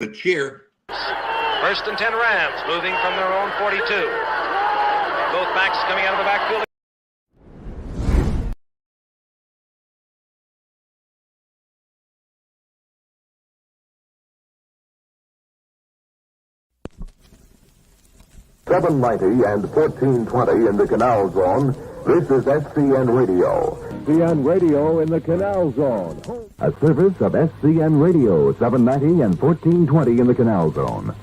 The cheer. First and 10 Rams moving from their own 42. Both backs coming out of the backfield. .790 and 1420 in the Canal Zone. This is SCN Radio. SCN Radio in the Canal Zone. A service of SCN Radio, 790 and 1420 in the Canal Zone.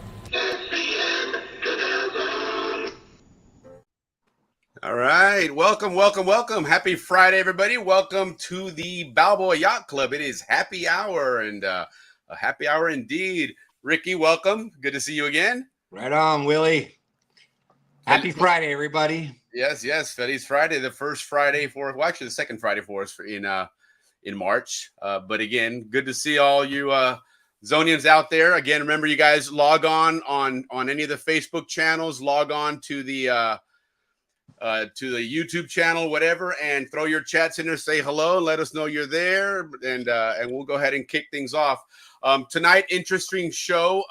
All right. Welcome. Happy Friday, everybody. Welcome to the Balboa Yacht Club. It is happy hour, and a happy hour indeed. Ricky, welcome. Good to see you again. Right on, Willie. Happy Friday, everybody. Yes. Feliz Friday, the first Friday actually the second Friday for us in March. But again, good to see all you Zonians out there. Again, remember, you guys log on any of the Facebook channels, log on to the YouTube channel, whatever, and throw your chats in there, say hello, let us know you're there, and we'll go ahead and kick things off. Tonight, interesting show.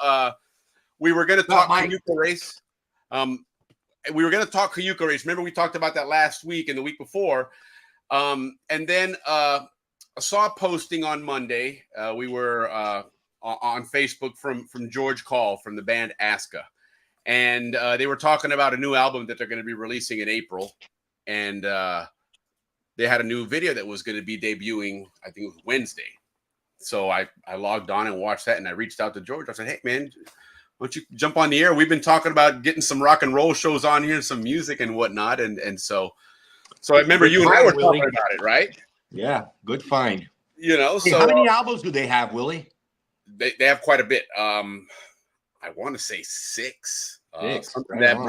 We were going to talk Cayuca race. We were going to talk Cayuca race. Remember, we talked about that last week and the week before. And then I saw a posting on Monday. We were on Facebook from George Call from the band Aska. And they were talking about a new album that they're going to be releasing in April. And they had a new video that was going to be debuting, I think it was Wednesday. So I logged on and watched that, and I reached out to George. I said, hey, man, why don't you jump on the air? We've been talking about getting some rock and roll shows on here, some music and whatnot. And so I remember you and I were talking about it, right? Yeah, good find. You know, hey, so how many albums do they have, Willie? They have quite a bit. I want to say six. Right,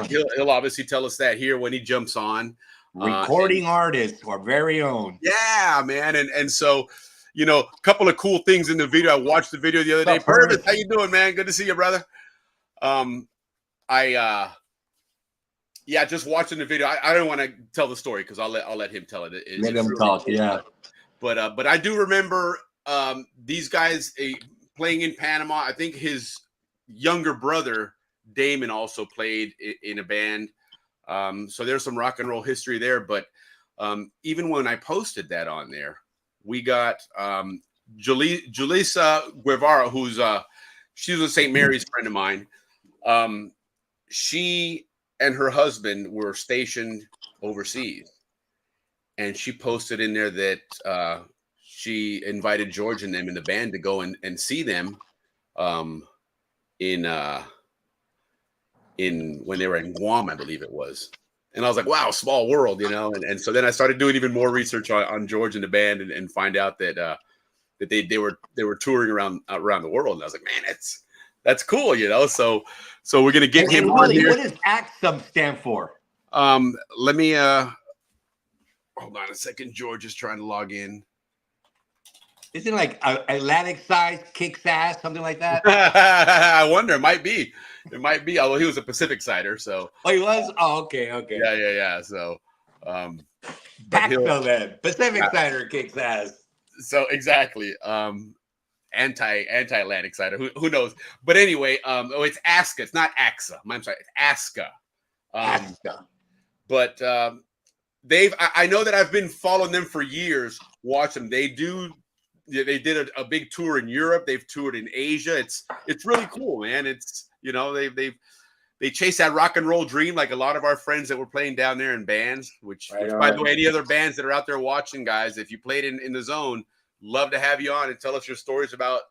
he'll obviously tell us that here when he jumps on. Recording artist, our very own. Yeah, man. And so, you know, a couple of cool things in the video. I watched the video the other day. Purvis, how you doing, man? Good to see you, brother. Just watching the video. I don't want to tell the story because I'll let him tell it. Let him talk, yeah. But I do remember these guys playing in Panama. I think his younger brother Damon also played in a band. So there's some rock and roll history there. But even when I posted that on there, we got Julissa Guevara, who's she's a St. Mary's friend of mine. She and her husband were stationed overseas, and she posted in there that she invited George and them in the band to go and see them in when they were in Guam, I believe it was. And I was like, wow, small world, you know. And so then I started doing even more research on George and the band and find out that they were touring around the world. And I was like, man, that's cool, you know. So we're gonna get him on here. What does AXA stand for? Let me hold on a second. George is trying to log in. Isn't it like Atlantic size kicks ass, something like that? I wonder. It might be. Although he was a Pacific sider, so. Oh, he was. Oh, okay. Yeah. So, Pacific sider kicks ass. So exactly. Anti-Atlantic cider. Who knows? But anyway, it's Aska. It's not AXA. I'm sorry, it's Aska. Aska. But I know that I've been following them for years. Watch them. They did a big tour in Europe. They've toured in Asia. It's really cool, man. It's, you know, they chase that rock and roll dream like a lot of our friends that were playing down there in bands. Which by the way, any other bands that are out there watching, guys, if you played in the zone, love to have you on and tell us your stories about,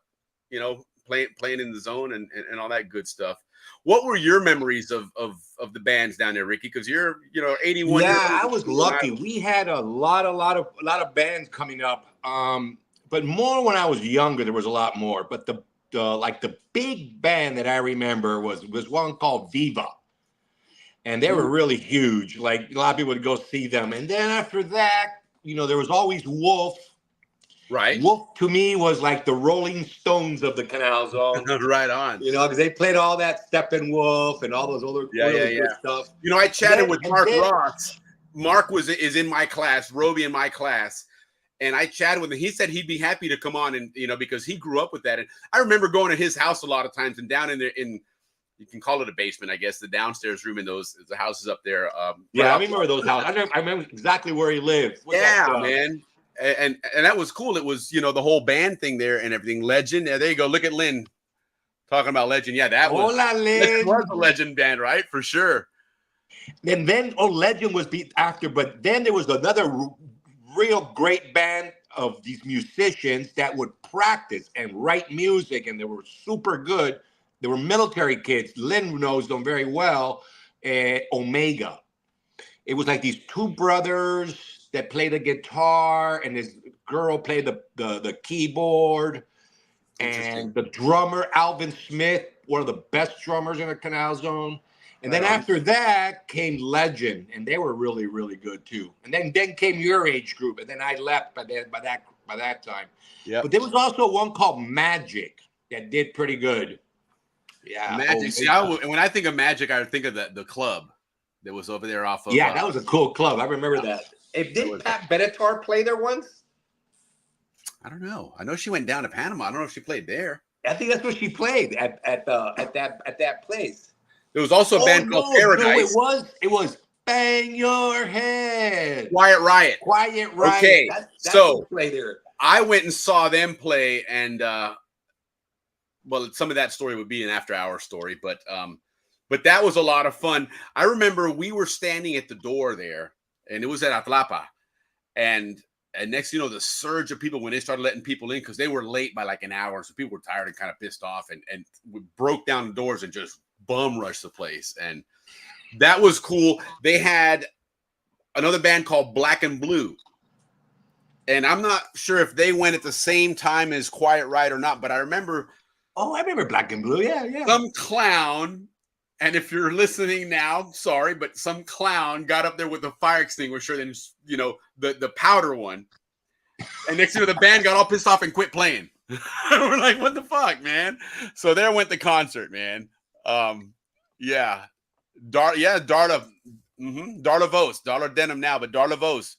you know, playing in the zone and all that good stuff. What were your memories of the bands down there, Ricky? Because you're, you know, 81. Yeah, I was lucky. We had a lot of bands coming up. But more when I was younger, there was a lot more. But the big band that I remember was one called Viva. And they were really huge. Like, a lot of people would go see them. And then after that, you know, there was always Wolf. Right. Wolf to me was like the Rolling Stones of the Canal Zone. Right on. You know, because they played all that Steppenwolf and all those other good stuff. You know, I chatted with Mark Ross. Mark is in my class, Roby in my class. and I chatted with him. He said he'd be happy to come on, and because he grew up with that. And I remember going to his house a lot of times, and down in there, you can call it a basement, I guess, the downstairs room in the houses up there. Yeah, I remember those houses. I remember exactly where he lived. Man. And that was cool. It was, the whole band thing there and everything. Legend. There you go. Look at Lynn talking about Legend. Yeah, that was a Legend band, right? For sure. And then Legend was beat after, but then there was another real great band of these musicians that would practice and write music, and they were super good. They were military kids. Lynn knows them very well. Omega. It was like these two brothers that played the guitar, and this girl played the keyboard, and the drummer Alvin Smith, one of the best drummers in the Canal Zone. And then after that came Legend, and they were really, really good too. And then came your age group, and then I left by that time. Yeah. But there was also one called Magic that did pretty good. Yeah, Magic. See, when I think of Magic, I think of the club that was over there off of. Yeah, that was a cool club. I remember that. Did Pat Benatar play there once? I don't know. I know she went down to Panama. I don't know if she played there. I think that's where she played at that place. There was also a band called Paradise. No, it was Bang Your Head. Quiet Riot. Okay, that's so play there. I went and saw them play, and well, some of that story would be an after-hour story, but that was a lot of fun. I remember we were standing at the door there, and it was at Atlapa, and next, the surge of people when they started letting people in, because they were late by like an hour, so people were tired and kind of pissed off, and we broke down the doors and just bum rushed the place, and that was cool. They had another band called Black and Blue, and I'm not sure if they went at the same time as Quiet Riot or not, but I remember. Oh, I remember Black and Blue. Yeah. Some clown, and if you're listening now, sorry, but some clown got up there with a fire extinguisher, and the powder one, and next thing the band got all pissed off and quit playing. We're like, what the fuck, man? So there went the concert, man. Darla Vos, Darla Denham now, but Darla Vos.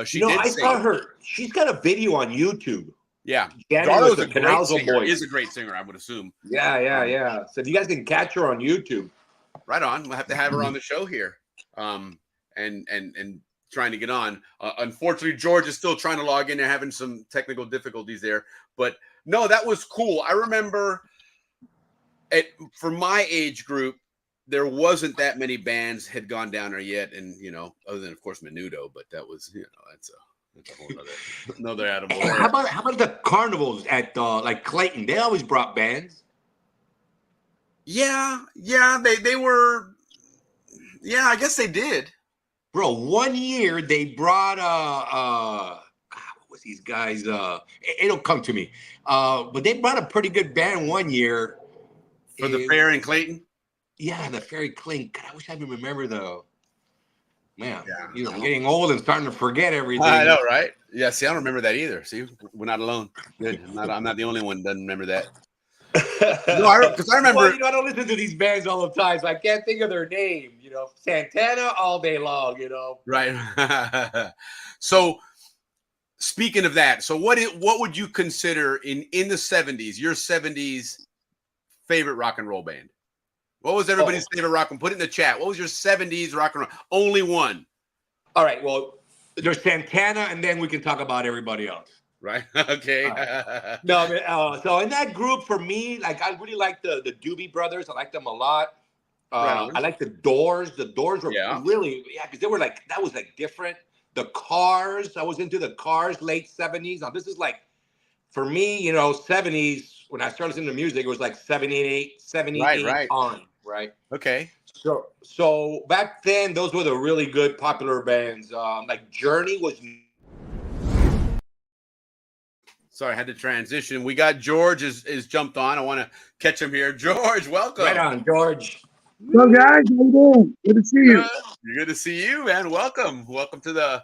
She did. I saw her. She's got a video on YouTube. Yeah, Darla is a great singer. Is a great singer, I would assume. Yeah. So if you guys can catch her on YouTube, right on. We'll have to have her on the show here, and trying to get on. Unfortunately, George is still trying to log in. They're having some technical difficulties there, but no, that was cool. I remember for my age group, there wasn't that many bands had gone down there yet, and other than of course Menudo, but that was that's a whole another animal. How about the carnivals at like Clayton? They always brought bands. Yeah, they were. Yeah, I guess they did. Bro, one year they brought what was these guys? It'll come to me. But they brought a pretty good band one year. For the fair in Clayton? Yeah, the fair in Clayton. God, I wish I could remember though. Man, I'm getting old and starting to forget everything. I know, right? Yeah, see, I don't remember that either. See, we're not alone. Good. I'm not the only one that doesn't remember that. No, because I remember. Well, I don't listen to these bands all the time, so I can't think of their name. Santana all day long. Right. So, speaking of that, so what would you consider in the 70s? Your 70s favorite rock and roll band? What was everybody's favorite rock and put it in the chat? What was your 70s rock and roll? Only one. All right. Well, there's Santana, and then we can talk about everybody else. Right. Okay. No, so in that group for me, like I really like the Doobie Brothers. I like them a lot. I like the Doors. The Doors were really, because they were like, that was like different. The Cars. I was into the Cars late 70s. Now this is like, for me, 70s, when I started listening to music, it was like 78 on. Right. Okay. So back then, those were the really good popular bands. Like Journey was. Sorry, I had to transition. We got George is jumped on. I want to catch him here. George, welcome. Right on, George. Hello, guys. How you doing? Good to see you. Good to see you, man. Welcome to the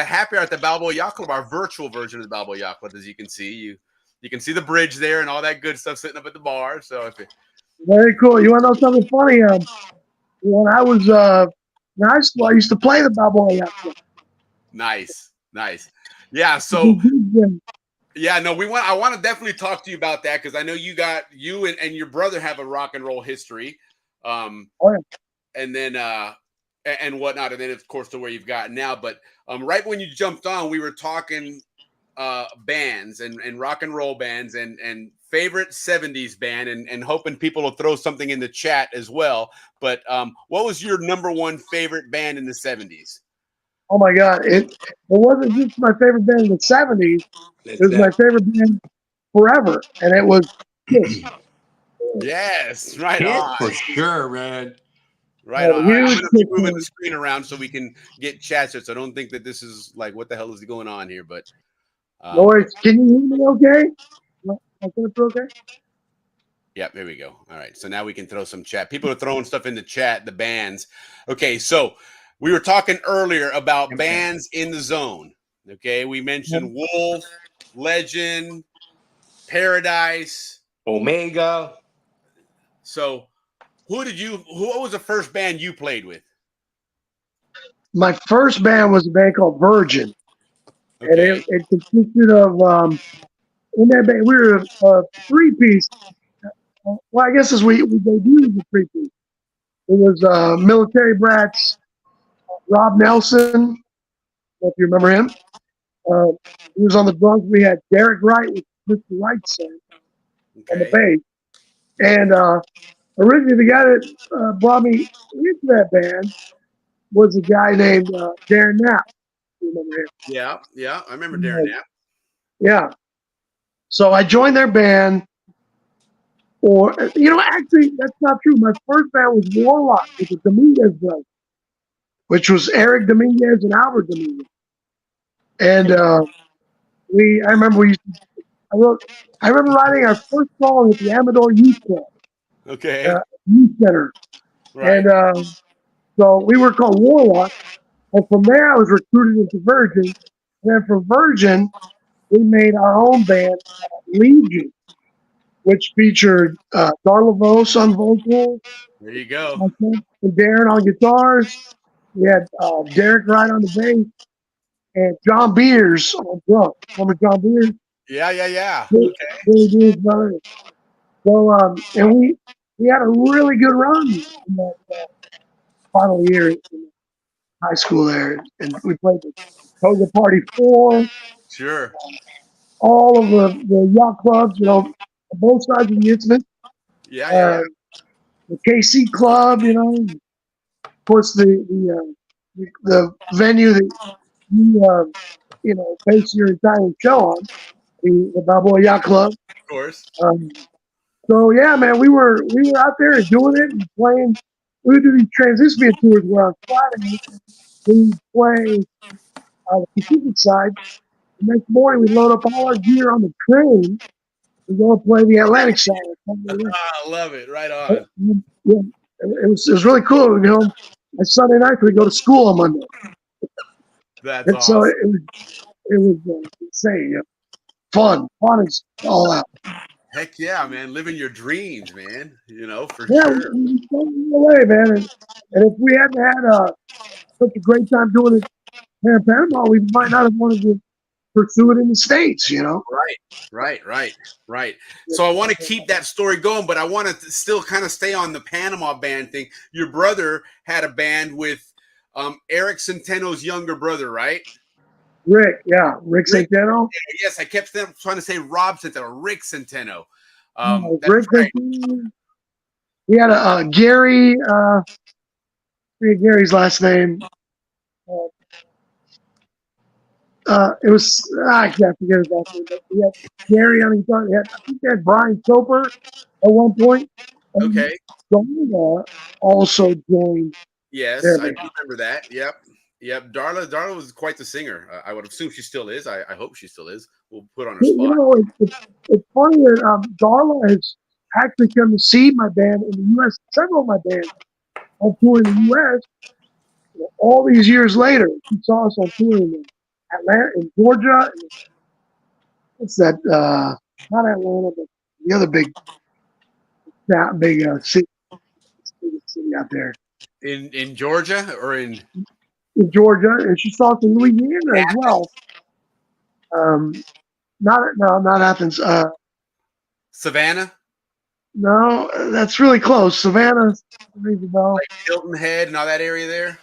happy hour at the Balboa Yacht Club, our virtual version of the Balboa Yacht Club. As you can see, you can see the bridge there and all that good stuff sitting up at the bar. So very cool. You want to know something funny? When I was in high school, I used to play the Balboa Yacht Club. Nice. Yeah. So yeah, no, I want to definitely talk to you about that because I know you and your brother have a rock and roll history. Oh, yeah. And then and whatnot, and then of course to where you've gotten now. But right when you jumped on, we were talking bands and rock and roll bands and favorite 70s band and hoping people will throw something in the chat as well. But what was your number one favorite band in the 70s? Oh my God. It wasn't just my favorite band in the 70s. It was my favorite band forever. And it was Kiss. Yes, right Kiss on. for sure, man. Right on. All right, I'm Huge going to Kiss keep moving fan. the screen around so we can get chats here. So I don't think that this is like, what the hell is going on here? But No worries. Can you hear me okay? Okay? yeah, there we go. All right. So now we can throw some chat. People are throwing stuff in the chat, the bands. Okay. So we were talking earlier about bands in the zone. Okay. We mentioned Wolf, Legend, Paradise, Omega. So what was the first band you played with? My first band was a band called Virgin. Okay. And it consisted of, in that band, we were a three-piece. Well, I guess as we debuted as a three-piece. It was Military Brats, Rob Nelson, if you remember him. He was on the drums. We had Derek Wright with Mr. Wright's son on the bass. And originally the guy that brought me into that band was a guy named Darren Knapp. You remember him? Yeah. I remember Darren Knapp. Yeah. So I joined their band. Or, actually, that's not true. My first band was Warlock with the Dominguez brothers, which was Eric Dominguez and Albert Dominguez. And I remember writing our first song at the Amador Youth Club, Okay. Youth Center. Right. And so we were called Warlock. And from there, I was recruited into Virgin. And then from Virgin, we made our own band, Legion, which featured Darla Vos on vocals, There you go. myself and Darren on guitars. We had Derek Wright on the bass and John Beers on drums. Remember John Beers? Yeah. Billy Beers' brother. So, and we had a really good run in that final year in high school there. And we played the Toga Party 4, Sure. all of the yacht clubs, both sides of the Isthmus. Yeah. The KC Club, of course, the venue that you base your Italian show on, the Balboa Yacht Club. Of course. So yeah, man, we were out there doing it and playing. We would do these transition tours where on Friday we play the Pacific side. The next morning we load up all our gear on the train and go play the Atlantic side. I love it. Right on. Yeah, it was really cool. On Sunday night we go to school on Monday. That's and awesome. So it was insane. Fun is all out. Heck yeah, man. Living your dreams, man. For Yeah, sure. we away, man. And if we hadn't had such a great time doing it here in Panama, we might not have wanted to pursue it in the States, Right. So I want to keep that story going, but I want to still kind of stay on the Panama band thing. Your brother had a band with Eric Centeno's younger brother, right? Rick Centeno. Yes, I kept trying to say Rob Centeno, Rick Centeno. Rick right. Centeno. We had a Gary. I forget Gary's last name. It was I can't forget his last name, but we had Gary on guitar. I think they had Brian Soper at one point. Okay. Darla also joined. Yes, I do remember that. Yep. Darla was quite the singer. I would assume she still is. I hope she still is. We'll put on her spot. It's funny that Darla has actually come to see my band in the U.S. Several of my bands on tour in the U.S. All these years later, she saw us on tour in Atlanta, in Georgia. What's that? Not Atlanta, but the other big city out there. In Georgia or in Georgia, and she saw us in Louisiana as well. Not Athens. Savannah, No, that's really close. Savannah rings a bell. like Hilton Head and all that area there.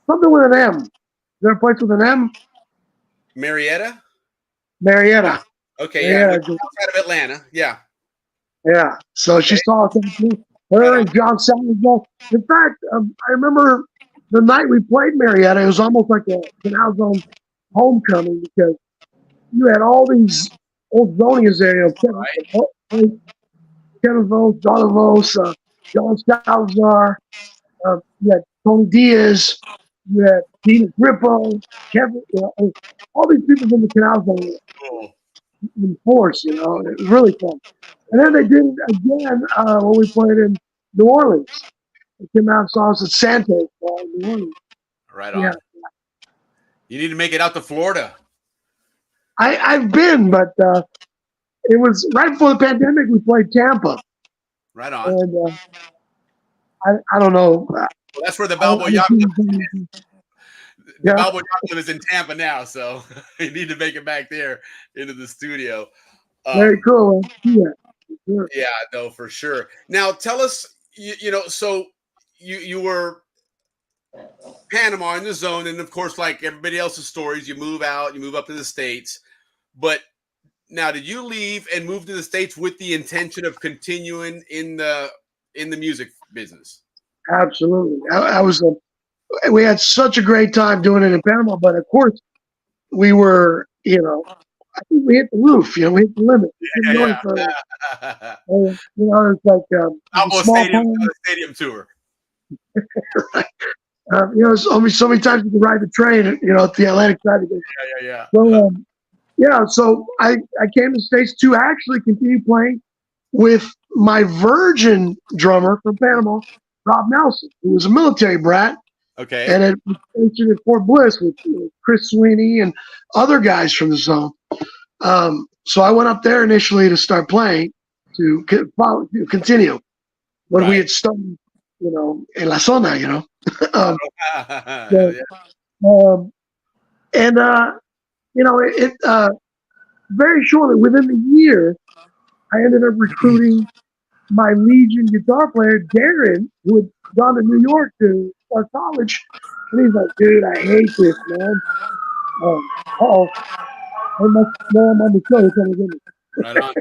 Something with an M. Is there a place with an M? Marietta. Marietta. Okay, Marietta. yeah, outside of Atlanta. Yeah. Yeah. So she saw it. Her and John Salazar. In fact, I remember the night we played Marietta. It was almost like a Canal Zone homecoming because you had all these old Zonians there. Kevin Vos, Donna Vos, John Salazar. You had Tony Diaz. You had Dina Grippo. Kevin. All these people from the Canal Zone in force. It was really fun. And then they did it again when we played in New Orleans. They came out and saw us at Santos in New Orleans. Right on. Yeah. You need to make it out to Florida. I've been, but it was right before the pandemic. We played Tampa. Right on. And I don't know. Well, that's where the Balboa Yacht Club is. The Balboa Yacht Club is in Tampa now, so you need to make it back there into the studio. Very cool. Yeah. Sure. Yeah, no, for sure. Now, tell us, so you were Panama in the zone, and of course, like everybody else's stories, you move out, you move up to the States. But now, did you leave and move to the States with the intention of continuing in the music business? Absolutely. We had such a great time doing it in Panama, but of course, we were, I think we hit the roof. We hit the limit. It's like Balboa Stadium tour. Right. Only so many times you can ride the train, at the Atlantic side. Yeah. So I came to the States to actually continue playing with my Virgin drummer from Panama, Rob Nelson, who was a military brat. Okay. And it was stationed at Fort Bliss with Chris Sweeney and other guys from the zone. So I went up there initially to start playing to continue when we had started, in La Zona, very shortly, within the year, I ended up recruiting my Legion guitar player, Darren, who had gone to New York to start college. And he's like, dude, I hate this, man. I'm on the show. Right on.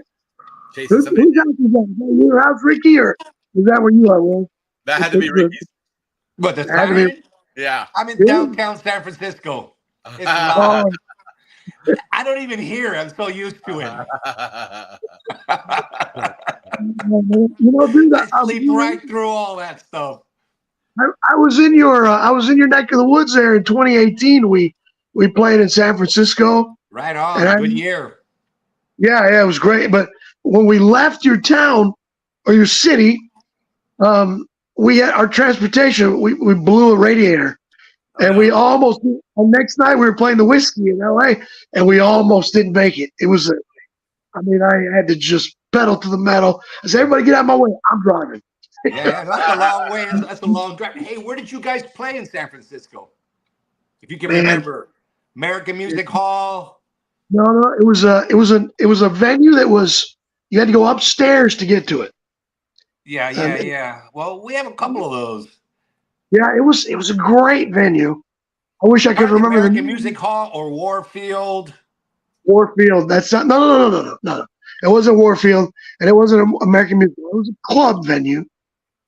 Whose house is that? Is that your house, Ricky, or is that where you are, Will? That had to be Ricky's. But the siren? Yeah. I'm in downtown San Francisco. It's loud. I don't even hear. I'm so used to it. Dude, I sleep right through all that stuff. I was in your neck of the woods there in 2018. We played in San Francisco. Right on. Good year. Yeah, it was great. But when we left your town or your city, we had our transportation. We blew a radiator. And we almost, the next night we were playing the Whiskey in LA, and we almost didn't make it. It was, I had to just pedal to the metal. I said, everybody get out of my way. I'm driving. Yeah, that's a long way. That's a long drive. Hey, where did you guys play in San Francisco? If you can remember, American Music Hall. No, it was a venue that was, you had to go upstairs to get to it. Yeah. Well, we have a couple of those. Yeah, it was a great venue. I wish I could remember American Music Hall or Warfield. Warfield. That's not. No. It wasn't Warfield, and it wasn't American Music Hall. It was a club venue,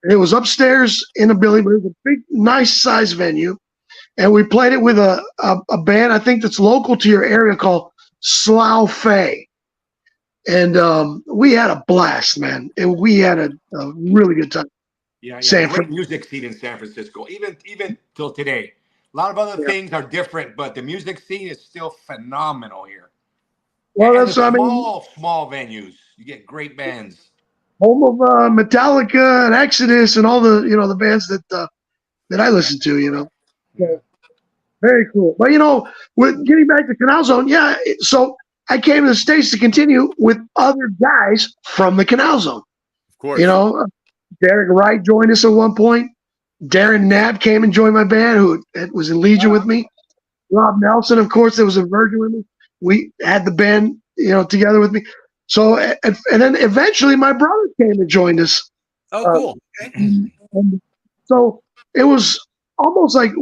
and it was upstairs in a building. But it was a big, nice size venue, and we played it with a band I think that's local to your area called Slough Fay, and we had a blast, man. We had a really good time. Yeah. Great music scene in San Francisco, even till today. A lot of other things are different, but the music scene is still phenomenal here. Well, that's small venues. You get great bands. Home of Metallica and Exodus and all the the bands that I listen to. So, very cool. But with getting back to Canal Zone, so I came to the States to continue with other guys from the Canal Zone. Of course. Derek Wright joined us at one point. Darren Knapp came and joined my band, who was in Legion with me. Rob Nelson, of course, that was in Virgin with me. we had the band, together with me. So, and then eventually my brother came and joined us. Oh, cool. Okay. And so it was almost like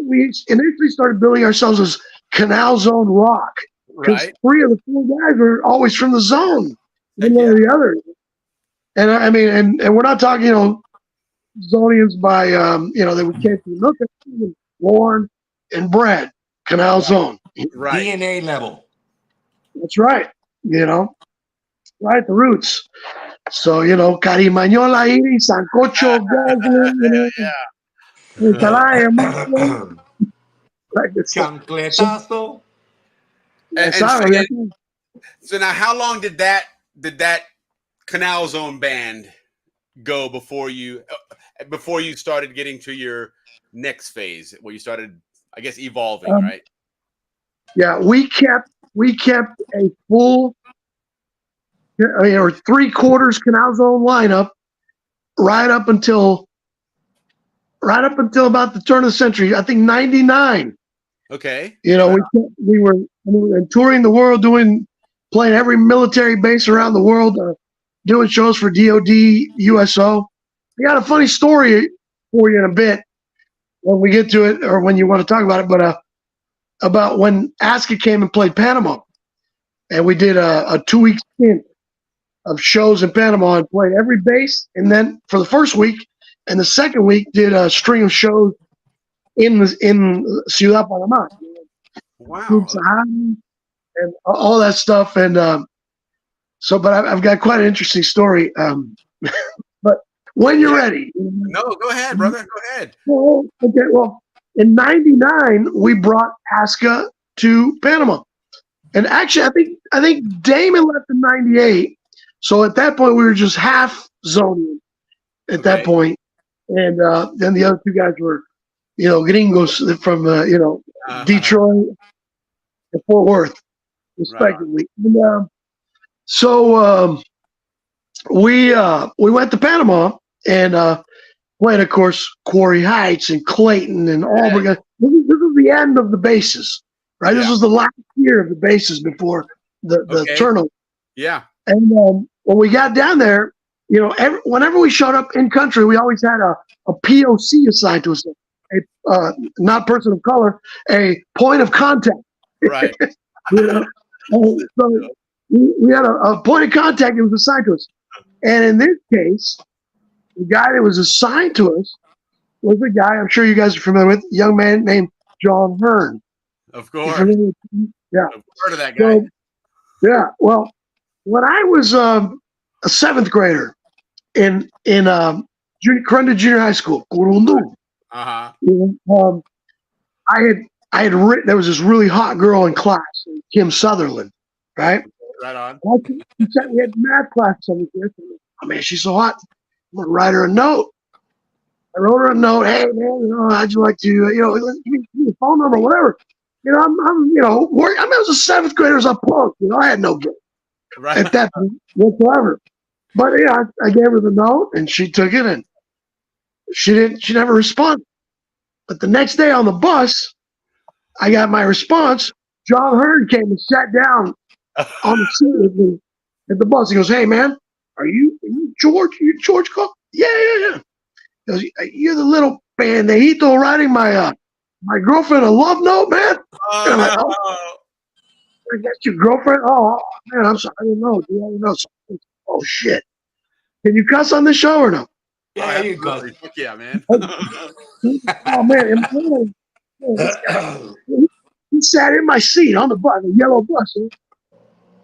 we initially started billing ourselves as Canal Zone Rock. Because Right. 3 of the 4 guys were always from the zone, one way or the other. And I mean, and we're not talking, Zonians by, that we came from military, born and bred, Canal Zone. Right. DNA level. That's right. Right, the roots. So, Carimañola, Iris, Sancocho, Goslin, Calaya, like this stuff. Chancletazo. So now, how long did that Canal Zone band go before you started getting to your next phase, where you started, I guess, evolving, right? Yeah, we kept a full, or 3/4 Canal Zone lineup right up until about the turn of the century. I think 99. Okay. We were touring the world, playing every military base around the world, doing shows for DOD, USO. I got a funny story for you in a bit when we get to it, or when you want to talk about it. But about when ASCA came and played Panama, and we did a 2-week stint of shows in Panama and played every base. And then for the first week and the second week, did a string of shows in Ciudad Panama. Wow. And all that stuff. And but I've got quite an interesting story. But when you're ready. No, go ahead, brother. Go ahead. Well, okay. Well, in 99, we brought ASCA to Panama. And actually, I think Damon left in 98. So at that point, we were just half Zonian at that point. And then the other 2 guys were, gringos from, Detroit and Fort Worth, respectively. Right. And, so we went to Panama and played, of course, Quarry Heights and Clayton and Auburn. This was the end of the bases, right? Yeah. This was the last year of the bases before the turnover. Yeah. And when we got down there, whenever we showed up in country, we always had a POC assigned to us, a not person of color, a point of contact. Right. So we had a point of contact that was assigned to us. And in this case, the guy that was assigned to us was a guy I'm sure you guys are familiar with, a young man named John Hearn. Of course. Yeah. I've heard of that guy. So, yeah. Well, when I was a 7th grader in Corunda Junior High School, Corundu, I had written, there was this really hot girl in class, Kim Sutherland, right? Right on. We had math class. Oh man, she's so hot. I'm gonna write her a note. I wrote her a note. Hey man, how'd you like to, give me your phone number, whatever. I'm worried. I was a 7th grader, as a punk. I had no game at that point whatsoever. But I gave her the note, and she took it, and she never responded. But the next day on the bus, I got my response. John Hearn came and sat down on the seat with me at the bus. He goes, "Hey man, are you George? You George Cook?" Yeah. He goes, "You're the little bandejito writing my girlfriend a love note, man." And I'm like, "Oh, that's your girlfriend? Oh man, I'm sorry. I didn't know. Do you know?" Oh shit! Can you cuss on the show or no? Yeah, you go. Fuck yeah, man. Oh man, he sat in my seat on the bus, the yellow bus,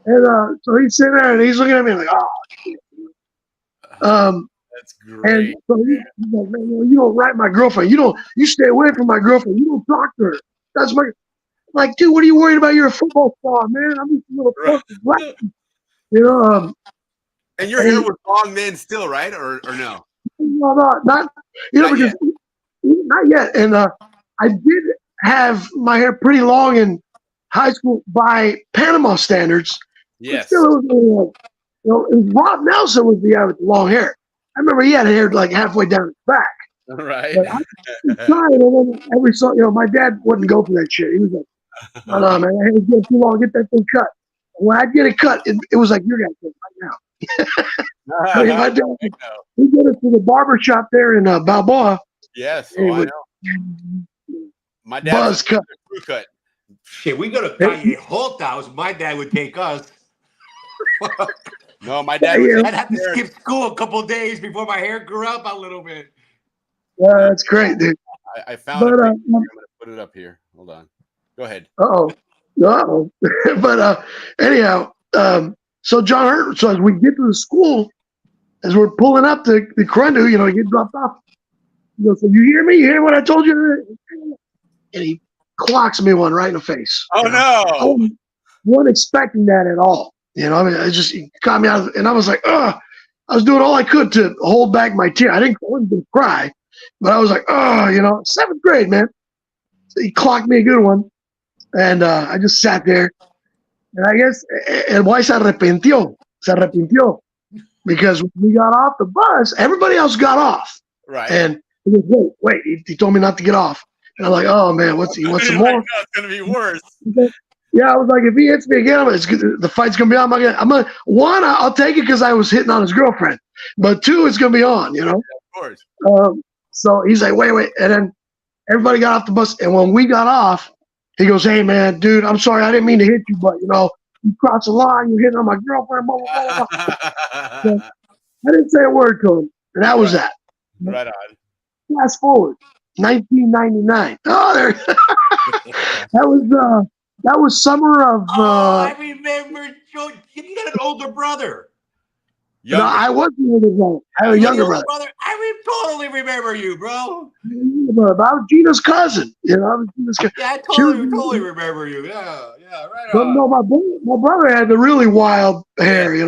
and so he's sitting there and he's looking at me like, "Oh shit." That's great. And so he's like, "Man, you don't write my girlfriend. You stay away from my girlfriend. You don't talk to her. That's my." I'm like, dude, what are you worried about? You're a football star, man. I'm just a little black. And your hair was long then, still, right, or no? No, not because not yet. And I did have my hair pretty long in high school by Panama standards. Yes. Still, Rob Nelson was the guy with the long hair. I remember he had hair like halfway down his back. Right. But I was trying, and then every song, my dad wouldn't go for that shit. He was like, No, no, man, it's getting too long. Get that thing cut. When I get it cut, it was like you're gonna do it right now. I mean, my dad, he did it to the barber shop there in Balboa. Yes, It I was know. My dad buzz was cut. crew cut. Shit, we go to Calle Holt house. My dad would take us. No, my dad was. I'd have to skip school a couple days before my hair grew up a little bit. Yeah, that's great, dude. I found it. I'm gonna put it up here. Hold on. Go ahead. But anyhow, so John Hurt. So as we get to the school, as we're pulling up the Corundu, you get dropped off. He goes, "So you hear me? You hear what I told you?" And he clocks me one right in the face. Oh no! I wasn't expecting that at all. I mean, he caught me out, and I was like, "Ugh!" I was doing all I could to hold back my tear. I wasn't gonna cry, but I was like, "Oh, 7th grade, man." So he clocked me a good one, and I just sat there, and I guess el boy se arrepintió, because when we got off the bus, everybody else got off, right? And he goes, "Wait!" He told me not to get off. And I'm like, "Oh man, he wants some more?" It's gonna be worse. Yeah, I was like, if he hits me again, the fight's gonna be on. One, I'll take it because I was hitting on his girlfriend, but 2, it's gonna be on. Of course. So he's like, wait, and then everybody got off the bus, and when we got off, he goes, "Hey man, dude, I'm sorry, I didn't mean to hit you, but you crossed the line, you hit on my girlfriend, blah blah blah." So I didn't say a word to him, and that was that. Right on. Fast forward, 1999. Oh, there. That was summer of. I remember. You got an older brother. No, I wasn't with his brother. I had a younger brother. I totally remember you, bro. I was Gina's cousin. I was Gina's cousin. Yeah, I totally remember you. Yeah, right But on. no, my brother had the really wild hair. In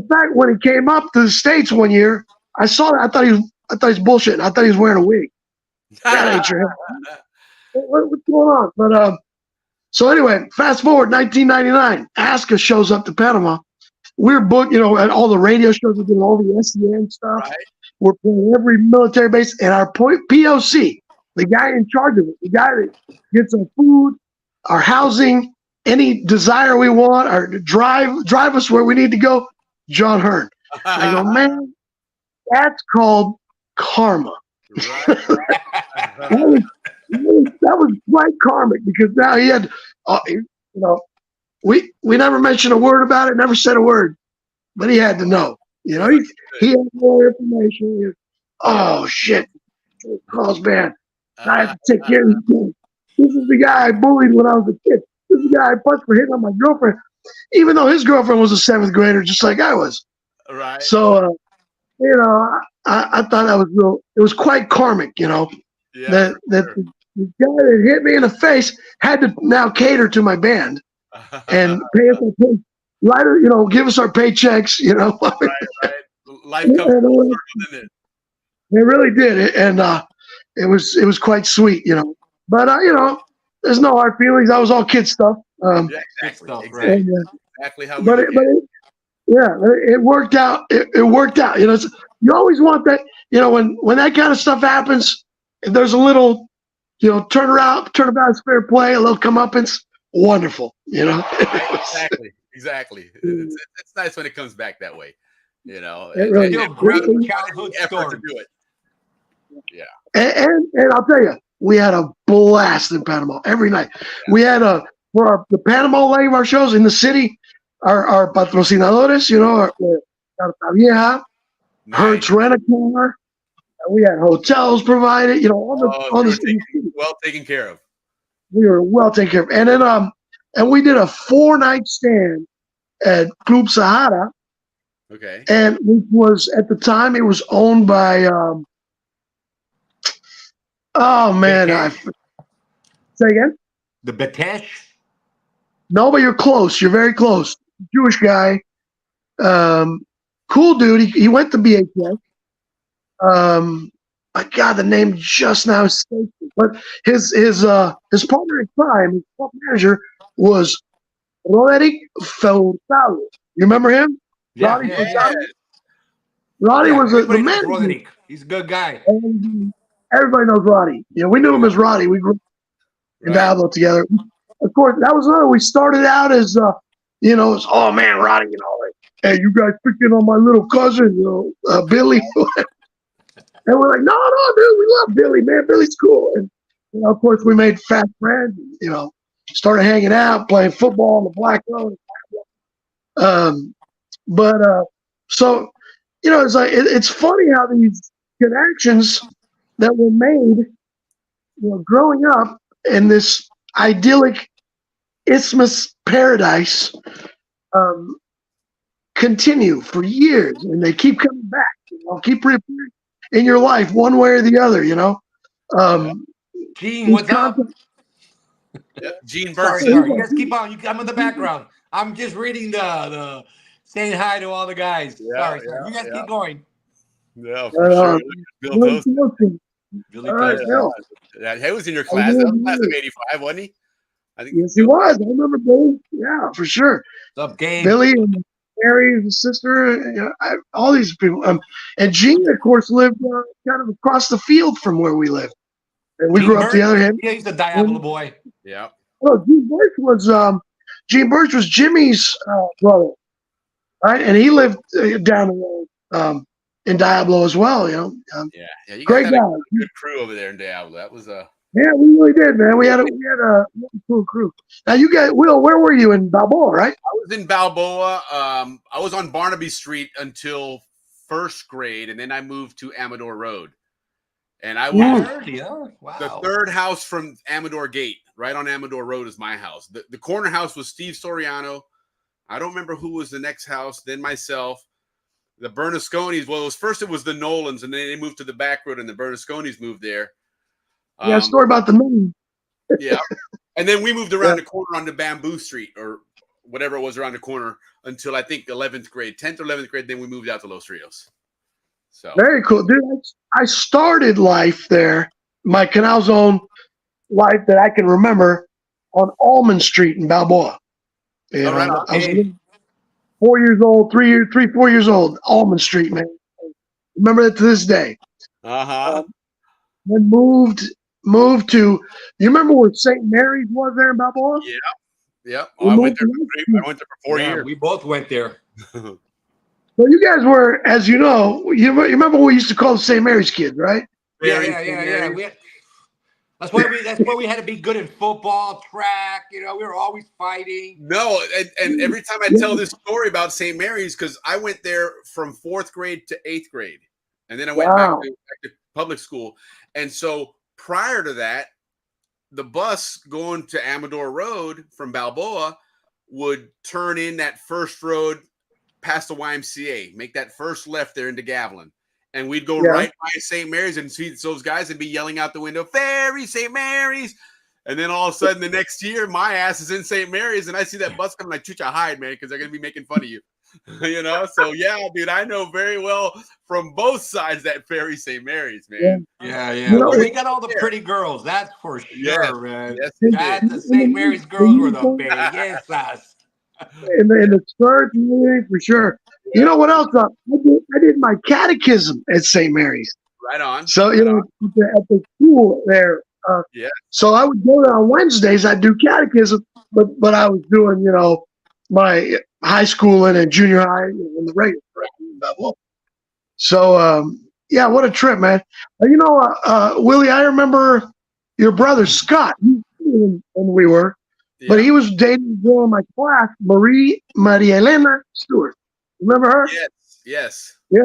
fact, when he came up to the States one year, I saw that. I thought he was bullshitting. I thought he was wearing a wig. That ain't your hair. What's going on? But so anyway, fast forward 1999. Aska shows up to Panama. We're booked, at all the radio shows. We're doing all the SEN stuff. Right. We're playing every military base, and our POC, the guy in charge of it, the guy that gets our food, our housing, any desire we want, or drive us where we need to go, John Hearn. I go, man, that's called karma. That was quite karmic, because now he had, we never mentioned a word about it, never said a word, but he had to know. He had more information. Oh shit, Carl's bad. I have to take care of him. This is the guy I bullied when I was a kid. This is the guy I punched for hitting on my girlfriend, even though his girlfriend was a 7th grader, just like I was. Right. So, I thought that was real. It was quite karmic, that the guy that hit me in the face had to now cater to my band and pay us our pay, give us our paychecks, Right. Life comes it. They really did, and it was quite sweet, But there's no hard feelings. That was all kid stuff. Exactly. And, exactly how. It worked out. It worked out. You always want that. When that kind of stuff happens, if there's a little, turn about, it's fair play, a little comeuppance, wonderful. Exactly. It's nice when it comes back that way. It really, great childhood effort story. to do it. Yeah. And I'll tell you, we had a blast in Panama every night. We had the Panama leg of our shows in the city. Our patrocinadores, our Vieja, Hertz Rent-A-Car. We had hotels provided, well taken care of. We were well taken care of. And then and we did a 4-night stand at Club Sahara. Okay. And it was, at the time, it was owned by say again? The Batesh? No, but you're close. You're very close. Jewish guy. Cool dude. He went to BHS. My God, the name just now escapes me. But his partner in crime, his club manager, was Roderick Furtado. You remember him? Yeah, Roddy yeah. Roddy was the Everybody knows manager. Roderick. He's a good guy. And everybody knows Roddy. We knew him as Roddy. We grew up in Diablo together. of course, that was another. We started out as, it's, oh man, Roddy, like, hey, you guys picking on my little cousin, Billy. And we're like, no, dude, we love Billy, man. Billy's cool. And, of course, we made fast friends, started hanging out, playing football on the Black Road. So, it's like, it's funny how these connections that were made, growing up in this idyllic Isthmus paradise, continue for years, and they keep coming back, keep reappearing in your life one way or the other, Gene, what's up? Yeah, Gene Burke. Sorry. You guys keep on. I'm in the background. I'm just reading the saying hi to all the guys. Sorry. You guys keep going. Yeah, for sure. Bill Toasty. Billy Toasty. Yeah, he was in your class. That was class of '85, wasn't he? I think. Yes, he was. I remember Billy. Yeah, for sure. What's up, Gabe? Billy and Mary, his sister, all these people. And Gene, of course, lived kind of across the field from where we lived. And we grew up the other end. Yeah, he's a Diablo boy. Yeah. Oh, Gene Birch was Jimmy's brother, right? And he lived down the road in Diablo as well. You You great guys guy. had a good crew over there in Diablo. That was Yeah, we really did, man. We had a really cool crew. Now, you guys, Will, where were you in Balboa, right? I was in Balboa. I was on Barnaby Street until first grade, and then I moved to Amador Road. And I was the third house from Amador Gate, right on Amador Road is my house. The corner house was Steve Soriano. I don't remember who was the next house, then myself. The Bernasconis, it was the Nolans, and then they moved to the back road, and the Bernasconis moved there. Yeah, story about the moon. Yeah. And then we moved around the corner onto Bamboo Street or whatever it was around the corner until I think 11th grade, 10th or 11th grade. Then we moved out to Los Rios. So very cool, dude. I started life there, my Canal Zone life that I can remember, on Almond Street in Balboa. I was 4 years old, 4 years old, Almond Street, man. Remember that to this day. Then moved to. You remember where St. Mary's was there in Balboa? Yeah. I went there for 4 years. We both went there. Well, you guys were, as you know, you remember what we used to call the St. Mary's kids, right? Yeah. That's why we had to be good in football, track. We were always fighting. No, and every time I tell this story about St. Mary's, because I went there from 4th grade to 8th grade, and then I went back to public school. And so prior to that, the bus going to Amador Road from Balboa would turn in that first road past the YMCA, make that first left there into Gavilan. And we'd go right by St. Mary's and see those guys and be yelling out the window, "Ferry, St. Mary's." And then all of a sudden the next year, my ass is in St. Mary's and I see that bus coming, like, "Chucha, hide, man, because they're going to be making fun of you." So yeah, dude, I know very well from both sides that Ferry St. Mary's, man. Yeah. Well, we got all the pretty girls, that's for sure, man. Yes, the St. Mary's girls were the biggest. In the church, for sure. You know what else? I did my catechism at St. Mary's. Right on. So, at the school there. So I would go there on Wednesdays. I'd do catechism, but I was doing, my high school and junior high in the regular. So, what a trip, man. Willie, I remember your brother Scott when we were. But he was dating a girl in my class, Maria Elena Stewart. Remember her? Yes. Yeah.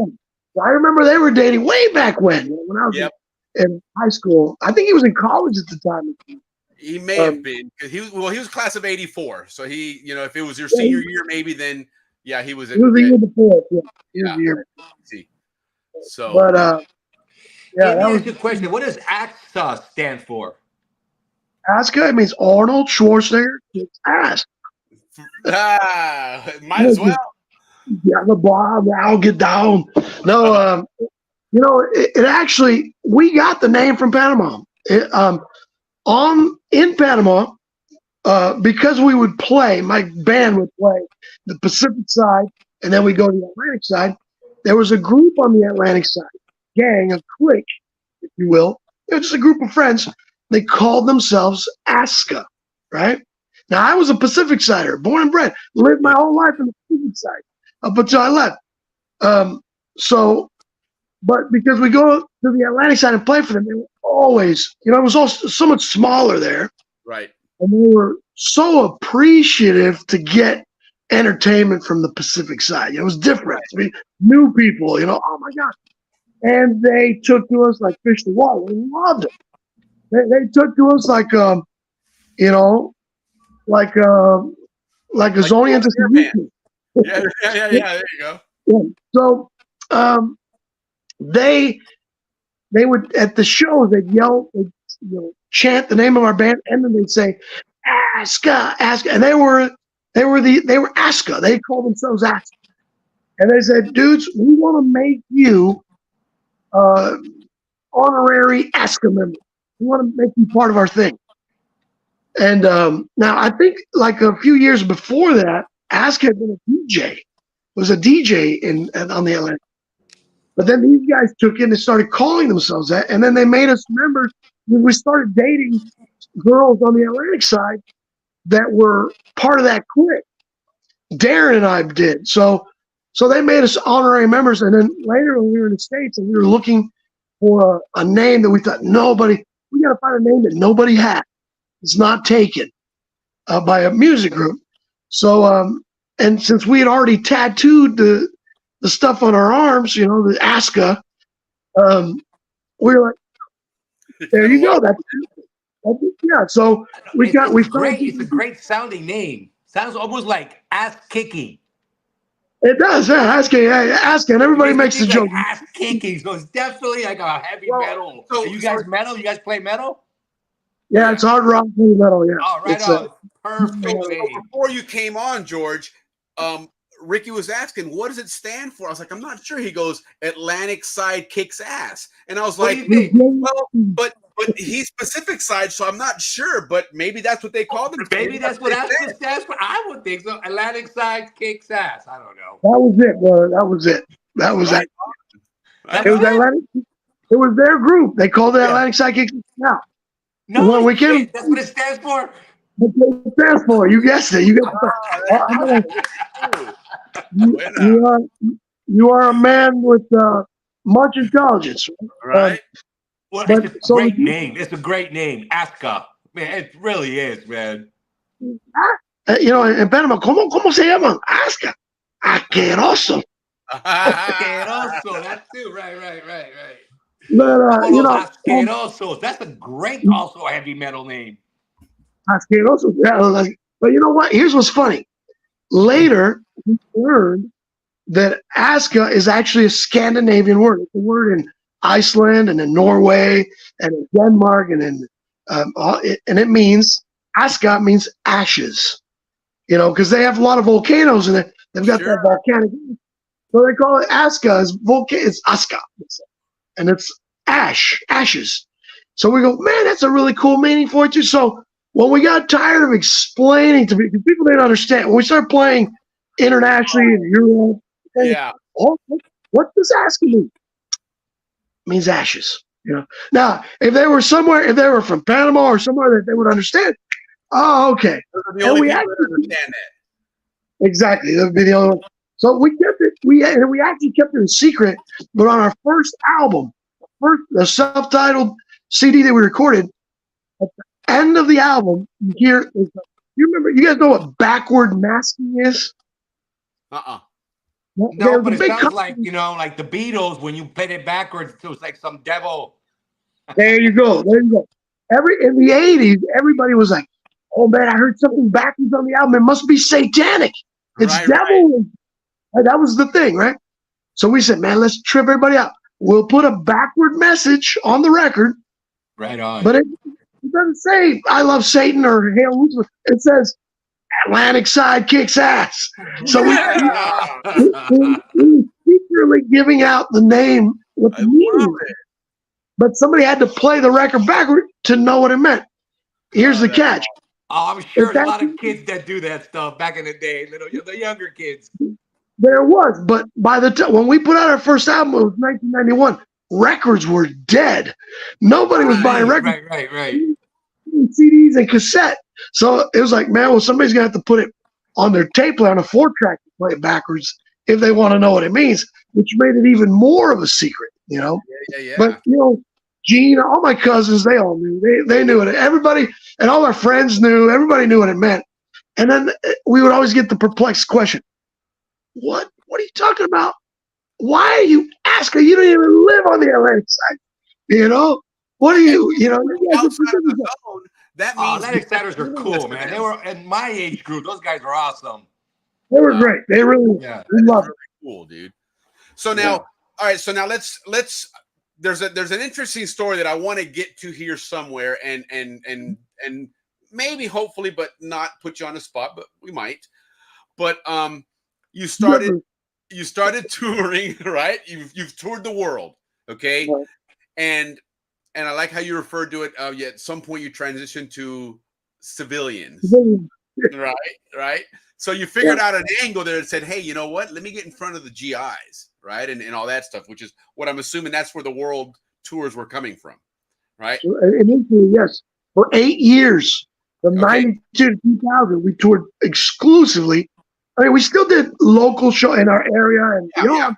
I remember they were dating way back when I was in high school. I think he was in college at the time. He may have been. He was class of '84. So he, if it was your senior year, maybe then, he was. He was the year before. Yeah. So. But, that was a good question. What does AXA stand for? ASCA, it means Arnold Schwarzenegger kicks ass. Might as well. Yeah, the bar, I'll get down. No, it actually, we got the name from Panama. In Panama, because we would play, my band would play the Pacific side, and then we go to the Atlantic side. There was a group on the Atlantic side, gang, a clique, if you will. Just a group of friends. They called themselves ASCA, right? Now, I was a Pacific Sider, born and bred, lived my whole life in the Pacific Side up until I left. But because we go to the Atlantic side and play for them, they were always, it was also so much smaller there. Right. And they were so appreciative to get entertainment from the Pacific side. It was different. I mean, new people, oh my God. And they took to us like fish to water. We loved it. They took to us like, like a Zonian to Zonian. Yeah. There you go. Yeah. So they would at the shows they'd yell, they'd, chant the name of our band, and then they'd say, "Aska, Aska," and they were Aska. They called themselves Aska, and they said, "Dudes, we want to make you honorary Aska members. We want to make you part of our thing." And now I think like a few years before that, Aska had been a DJ. Was a DJ on the Atlantic. But then these guys took in and started calling themselves that, and then they made us members. We started dating girls on the Atlantic side that were part of that clique. Darren and I did. So they made us honorary members, and then later when we were in the States and we were looking for a name that we thought we got to find a name that nobody had. It's not taken by a music group. So and since we had already tattooed the stuff on our arms, the Aska, we were like, there you go. That's yeah. So we found it's a great sounding name. Sounds almost like ass kicking. It does, yeah. Aska, and everybody makes the joke. Like ass kicking, so it's definitely like a heavy metal. So, you guys metal? You guys play metal? Yeah, it's hard rock, heavy metal. Yeah. Oh, right on. Perfect. So before you came on, George, Ricky was asking, what does it stand for? I was like, I'm not sure. He goes, Atlantic side kicks ass. And I was like, well, but he's Pacific side, so I'm not sure. But maybe that's what they call them. Maybe that's what Aska stands for. I would think so. Atlantic side kicks ass. I don't know. That was it, brother. That was it. That was it. It was Atlantic. It was their group. They called it Atlantic side kicks ass. No, that's what it stands for. That's what it stands for. You guessed it. You are a man with much intelligence, right? Well, it's a great name. It's a great name, Aska. Man, it really is, man. En Panama, ¿cómo se llaman? Aska. Asqueroso. Asqueroso. That too. Right. But Asquerosos. That's a great, also a heavy metal name. Asqueroso. Yeah, but you know what? Here's what's funny. Later, we learned that Aska is actually a Scandinavian word. It's a word in Iceland and in Norway and in Denmark and it means Aska means ashes. Because they have a lot of volcanoes and they've got that volcanic. So they call it Aska. It's Aska, and it's ashes. So we go, man, that's a really cool meaning for it too. So when we got tired of explaining to people, people didn't understand. When we started playing internationally in Europe, what does Aska mean? It means ashes. Now, if they were from Panama or somewhere that they would understand, oh, okay. The only people that understand that. Exactly. That would be the only one. So we kept it. We actually kept it a secret. But on our first album, the self-titled CD that we recorded, at the end of the album, you remember? You guys know what backward masking is? No, but it sounds like like the Beatles when you played it backwards. It was like some devil. There you go. In the 80s, everybody was like, "Oh man, I heard something backwards on the album. It must be satanic. It's devil." Right. That was the thing, right? So we said, "Man, let's trip everybody out. We'll put a backward message on the record." Right on. But it doesn't say "I love Satan" or "Hail Lucifer." It says Atlantic side kicks ass. So we secretly giving out the name with the meaning. But somebody had to play the record backward to know what it meant. Here's the catch. Oh, I'm sure there's a lot of kids that do that stuff back in the day, the younger kids. There was, but by the time when we put out our first album, it was 1991. Records were dead. Nobody was buying records. Right. CDs and cassette. So it was like, man, well, somebody's gonna have to put it on their tape player on a 4-track to play it backwards if they want to know what it means, which made it even more of a secret, you know. Yeah. But you know, Gene, all my cousins, they all knew. They knew it. Everybody and all our friends knew. Everybody knew what it meant. And then we would always get the perplexed question: What are you talking about? Why are you asking? You don't even live on the Atlantic side. You know, what are you? You know, outside of the zone, that means Atlantic Siders are cool, man. They were in my age group. Those guys are awesome. they were great. They really, Yeah. we loved really cool, dude. So now, all right. So now let's. There's an interesting story that I want to get to here somewhere, and maybe hopefully, but not put you on the spot, but we might. But you started touring, right? You've toured the world, okay? Right. And I like how you referred to it. At some point you transitioned to civilians, right? So you figured out an angle there and said, hey, you know what? Let me get in front of the GIs, right? And all that stuff, which is what I'm assuming that's where the world tours were coming from, right? Initially, yes. For 8 years, from 92 to 2000, we toured exclusively. I mean, we still did local show in our area and beyond,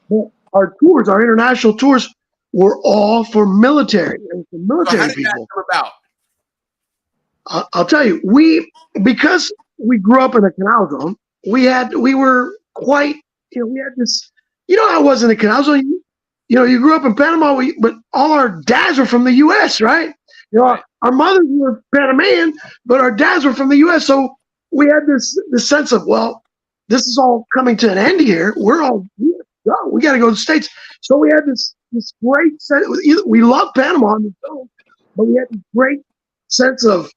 but our tours, our international tours, were all for military and for military so how did people. that come about? I'll tell you, because we grew up in a canal zone, we were quite, you know, we had this, you know, I was in the canal zone. You know, you grew up in Panama, but all our dads were from the U.S., right? You know, our mothers were Panamanian, but our dads were from the U.S. So we had this sense of, well, this is all coming to an end here. We got to go to the States. So we had this great sense. We love Panama on the zone, but we had this great sense of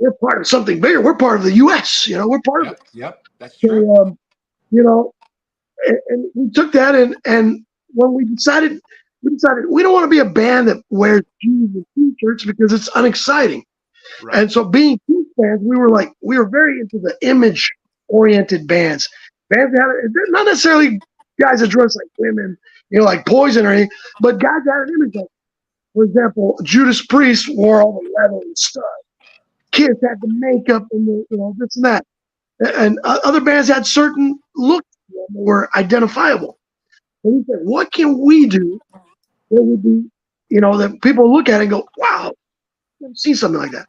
we're part of something bigger. We're part of the U.S. You know, we're part of it. Yep, that's true. So, you know, and we took that and when we decided we don't want to be a band that wears jeans and t-shirts because it's unexciting. Right. And so being Chiefs fans, we were very into the image-oriented bands. Bands that they're not necessarily guys that dress like women, you know, like Poison or anything, but guys that had an image. Like, for example, Judas Priest wore all the leather and stuff. Kiss had the makeup and the, you know, this and that. And other bands had certain looks that were identifiable. And we said, what can we do that would be, you know, that people look at it and go, wow, I've never seen something like that.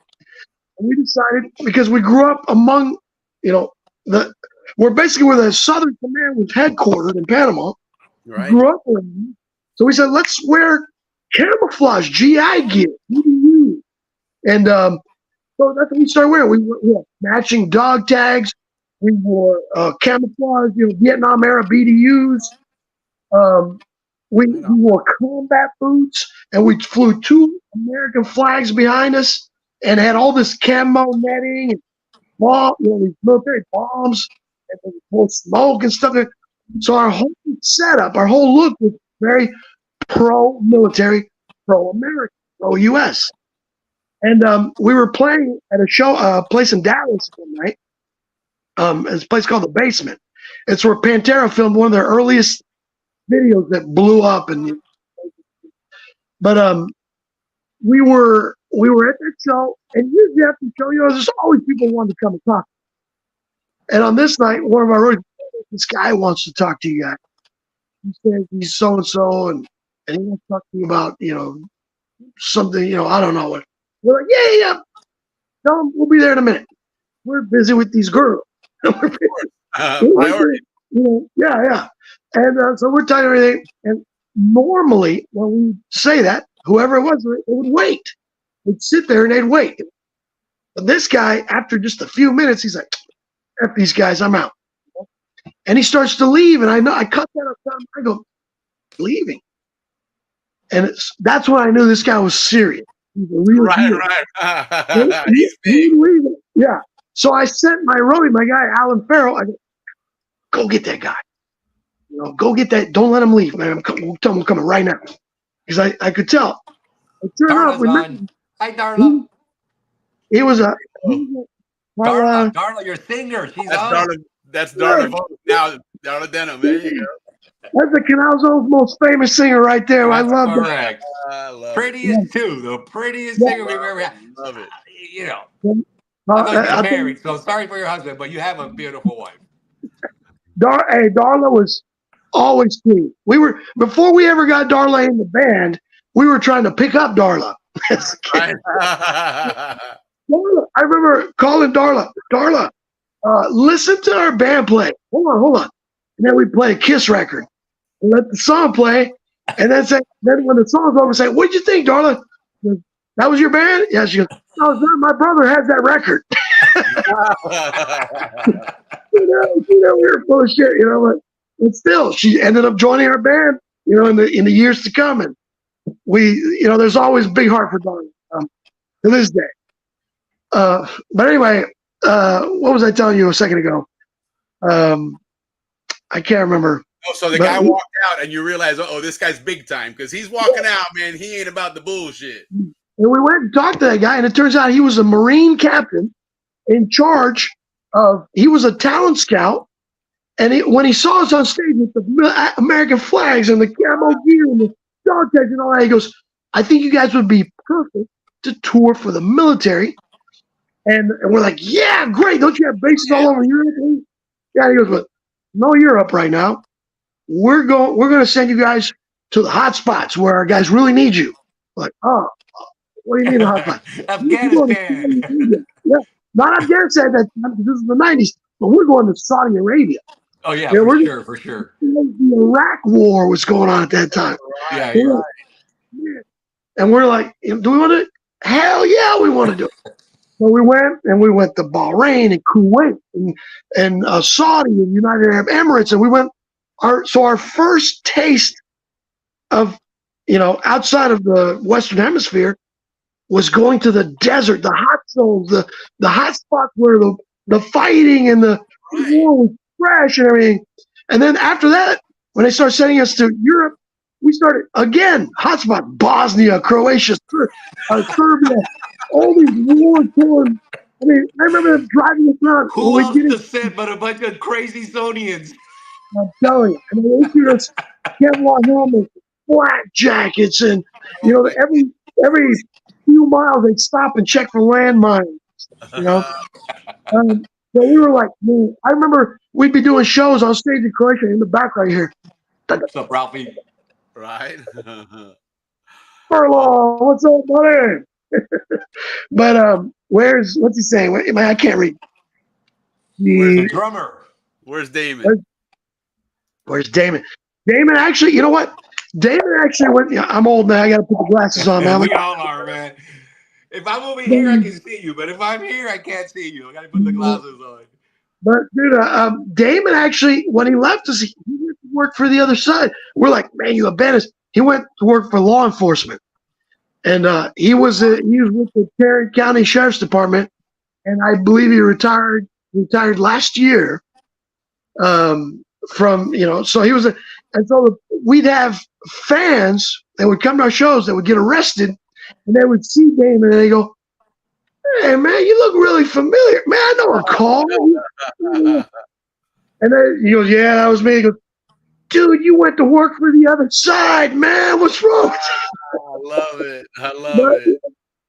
And we decided, because we grew up among, you know, we're basically where the Southern Command was headquartered in Panama. Right. We grew up with them. So we said, let's wear camouflage, GI gear, BDU. And so that's what we started wearing. We wore matching dog tags. We wore camouflage, you know, Vietnam era BDUs. We wore combat boots, and we flew 2 American flags behind us, and had all this camo netting and these military bombs, and full smoke and stuff. So our whole setup, our whole look was very pro-military, pro-American, pro-U.S. And we were playing at a place in Dallas one night. It's a place called The Basement. It's where Pantera filmed one of their earliest videos that blew up. But we were at that show, and usually after the show, you know, there's always people who want to come and talk. And on this night, one of our roadies, this guy wants to talk to you guys. He says he's so and so, and he wants to talk to you about, you know, something, you know, I don't know what. We're like, yeah. Tell him we'll be there in a minute. We're busy with these girls. Priority. You know, yeah. And so we're telling everything. And normally, when we say that, whoever it was, they would wait. They'd sit there and they'd wait. But this guy, after just a few minutes, he's like, F these guys, I'm out. And he starts to leave. And I cut that up. I go, leaving. And that's when I knew this guy was serious. He's a real deal. Right. He's big. Yeah. So I sent my roadie, my guy, Alan Farrell, I go, go get that guy. You know, go get that. Don't let him leave, man. Tell him I'm coming right now. Because I could tell. Sure enough, hi, Darla. He was a... Darla, your singer. She's That's Darla. That's Darla. Now, Darla Denham. There you go. That's the Canal Zone's most famous singer right there. That's I love that. correct. I love Prettiest too, the prettiest singer we've ever had. Love it. You know, I know you're married, so sorry for your husband, but you have a beautiful wife. Hey, Darla was always sweet. We were before we ever got Darla in the band. We were trying to pick up Darla. Right. Darla, I remember calling Darla. Darla, listen to our band play. Hold on. And then we play a Kiss record. And let the song play. And then when the song's over, say, "What'd you think, Darla? That was your band?" Yeah, she goes, "No, it's not. My brother has that record." we were full of shit, but still, she ended up joining our band, in the years to come. And we, there's always a big heart for Darla to this day. But anyway, what was I telling you a second ago? I can't remember. Oh, so the guy walked out and you realize, this guy's big time because he's walking out, man. He ain't about the bullshit. And we went and talked to that guy, and it turns out he was a Marine captain in charge of, he was a talent scout. And when he saw us on stage with the American flags and the camo gear and the dog tags and all that, he goes, "I think you guys would be perfect to tour for the military." And we're like, "Yeah, great. Don't you have bases all over Europe?" Yeah, he goes, "But no Europe right now. We're going to send you guys to the hot spots where our guys really need you." Like, "Oh, what do you mean the hot spots?" Afghanistan. Yeah, not Afghanistan. This is the 90s, but we're going to Saudi Arabia. Oh yeah, for sure. The Iraq War was going on at that time. Yeah. And we're like, "Do we want to?" Hell yeah, we want to do it. So we went to Bahrain and Kuwait and Saudi and United Arab Emirates, and we went. Our first taste of, outside of the Western Hemisphere was going to the desert, the hot zones, the hot spots where the fighting and the war was fresh and everything. And then after that, when they started sending us to Europe, we started again, hotspot, Bosnia, Croatia, Serbia, all these war-torn. I mean, I remember them driving us around. Who else to send but a bunch of crazy Zonians? I'm telling you. And they issued us Kevlar helmets, flak jackets, and every few miles they'd stop and check for landmines. So we were like, man, I remember we'd be doing shows on stage in Croatia in the back right here. What's up, Ralphie? Right. Furlong, what's up, buddy? But what's he saying? I can't read. Where's the drummer? Where's Damon? Where's Damon? Damon actually, you know what? Damon actually went. Yeah, I'm old now. I got to put the glasses on, man. We all are, man. If I'm over here, I can see you, but if I'm here, I can't see you. I got to put the glasses on. But dude, Damon actually, when he left us, he went to work for the other side. We're like, "Man, you abandoned us." He went to work for law enforcement, and he was with the Tarrant County Sheriff's Department, and I believe he retired last year. So he was and so we'd have fans that would come to our shows that would get arrested, and they would see Damon and they go, "Hey man, you look really familiar, man. I know a call." And then he goes, "Yeah, that was me." He goes, "Dude, you went to work for the other side, man. What's wrong with you?" I love it. I love it.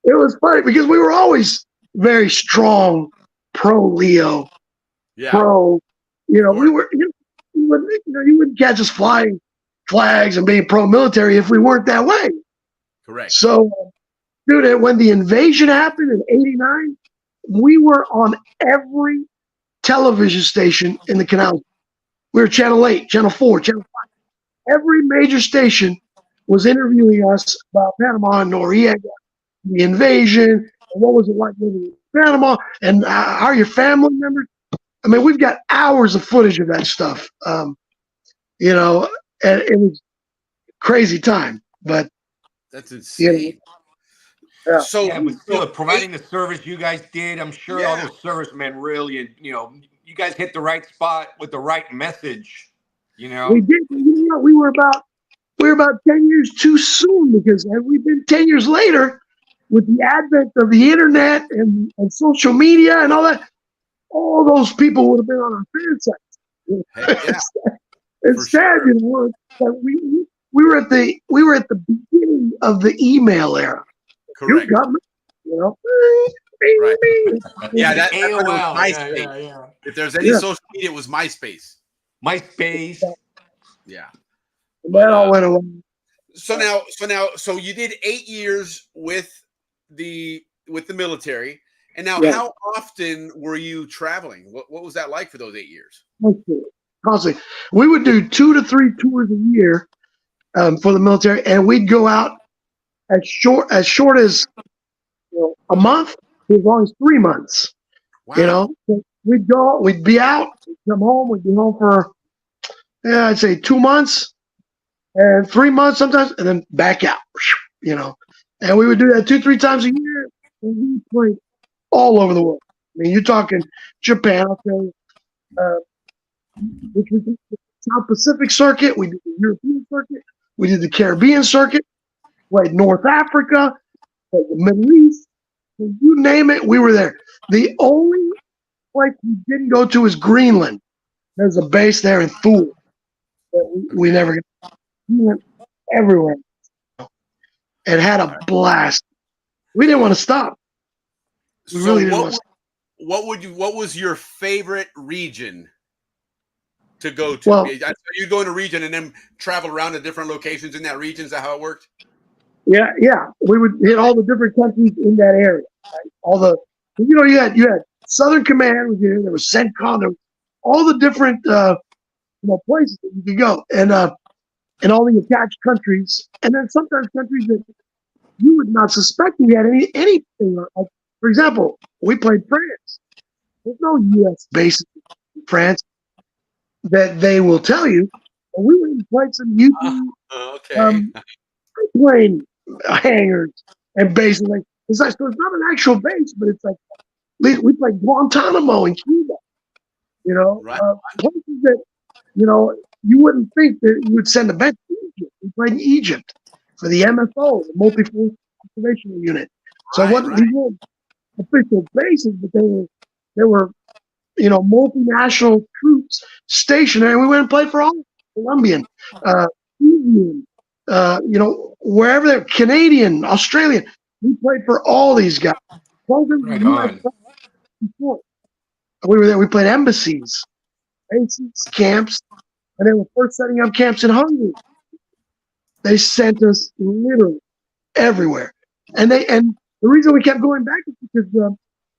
It was funny because we were always very strong, pro Leo, pro. We were. You wouldn't catch us flying flags and being pro-military if we weren't that way. Correct. So, dude, when the invasion happened in '89, we were on every television station in the canal. We were Channel 8, Channel 4, Channel 5. Every major station was interviewing us about Panama and Noriega, the invasion, and what was it like living in Panama, and how are your family members? I mean, we've got hours of footage of that stuff. And it was crazy time, but that's insane. Yeah. So, providing the service you guys did, I'm sure all those servicemen really, you guys hit the right spot with the right message. We did. We were about 10 years too soon, because had we been 10 years later, with the advent of the internet and social media and all that, all those people would have been on our fan sites. Instead, sure. you know, we were at the beginning of the email era. You Correct. got me, you know. Right. Yeah, that's when it was AOL. Yeah, MySpace. yeah, yeah. If there's any Yeah. social media, it was MySpace. MySpace. Yeah. And But that all went away. so you did 8 years with the military, and now Yeah. how often were you traveling? What was that like for those 8 years? Constantly. We would do 2 to 3 tours a year for the military, and we'd go out as short as a month to as long as 3 months. Wow. You know, so we'd be out, we'd come home, we'd be home for I'd say 2 months and 3 months sometimes, and then back out. You know, and we would do that 2-3 times a year, and we played all over the world. I mean, you're talking Japan, I'll tell you, which we did the South Pacific circuit, we did the European circuit, we did the Caribbean circuit, played North Africa, played the Middle East, you name it, we were there. The only place we didn't go to is Greenland. There's a base there in Thule that we never got. We went everywhere and had a blast. We didn't want to stop. We So really didn't want to stop. what was your favorite region to go to? Well, you go in a region and then travel around to different locations in that region. Is that how it worked? yeah. We would hit all the different countries in that area. Right? All the, you had Southern Command was there. There was CENTCOM. There was all the different places that you could go, and all the attached countries, and then sometimes countries that you would not suspect we had anything. Like, for example, we played France. There's no U.S. bases in France that they will tell you. And we went and played some Okay. plane hangars and bases. Like it's not an actual base, but it's like we played Guantanamo in Cuba. You know, Right. Places that you wouldn't think that you would send a bench to Egypt. We played in Egypt for the MFO, the Multi-Force Observation Unit. So these weren't official bases, but they were multinational troops stationed there. And we went and played for all Colombian, Indian, wherever they're Canadian, Australian. We played for all these guys. Right on. We were there. We played embassies, bases, camps, and they were first setting up camps in Hungary. They sent us literally everywhere, and the reason we kept going back is because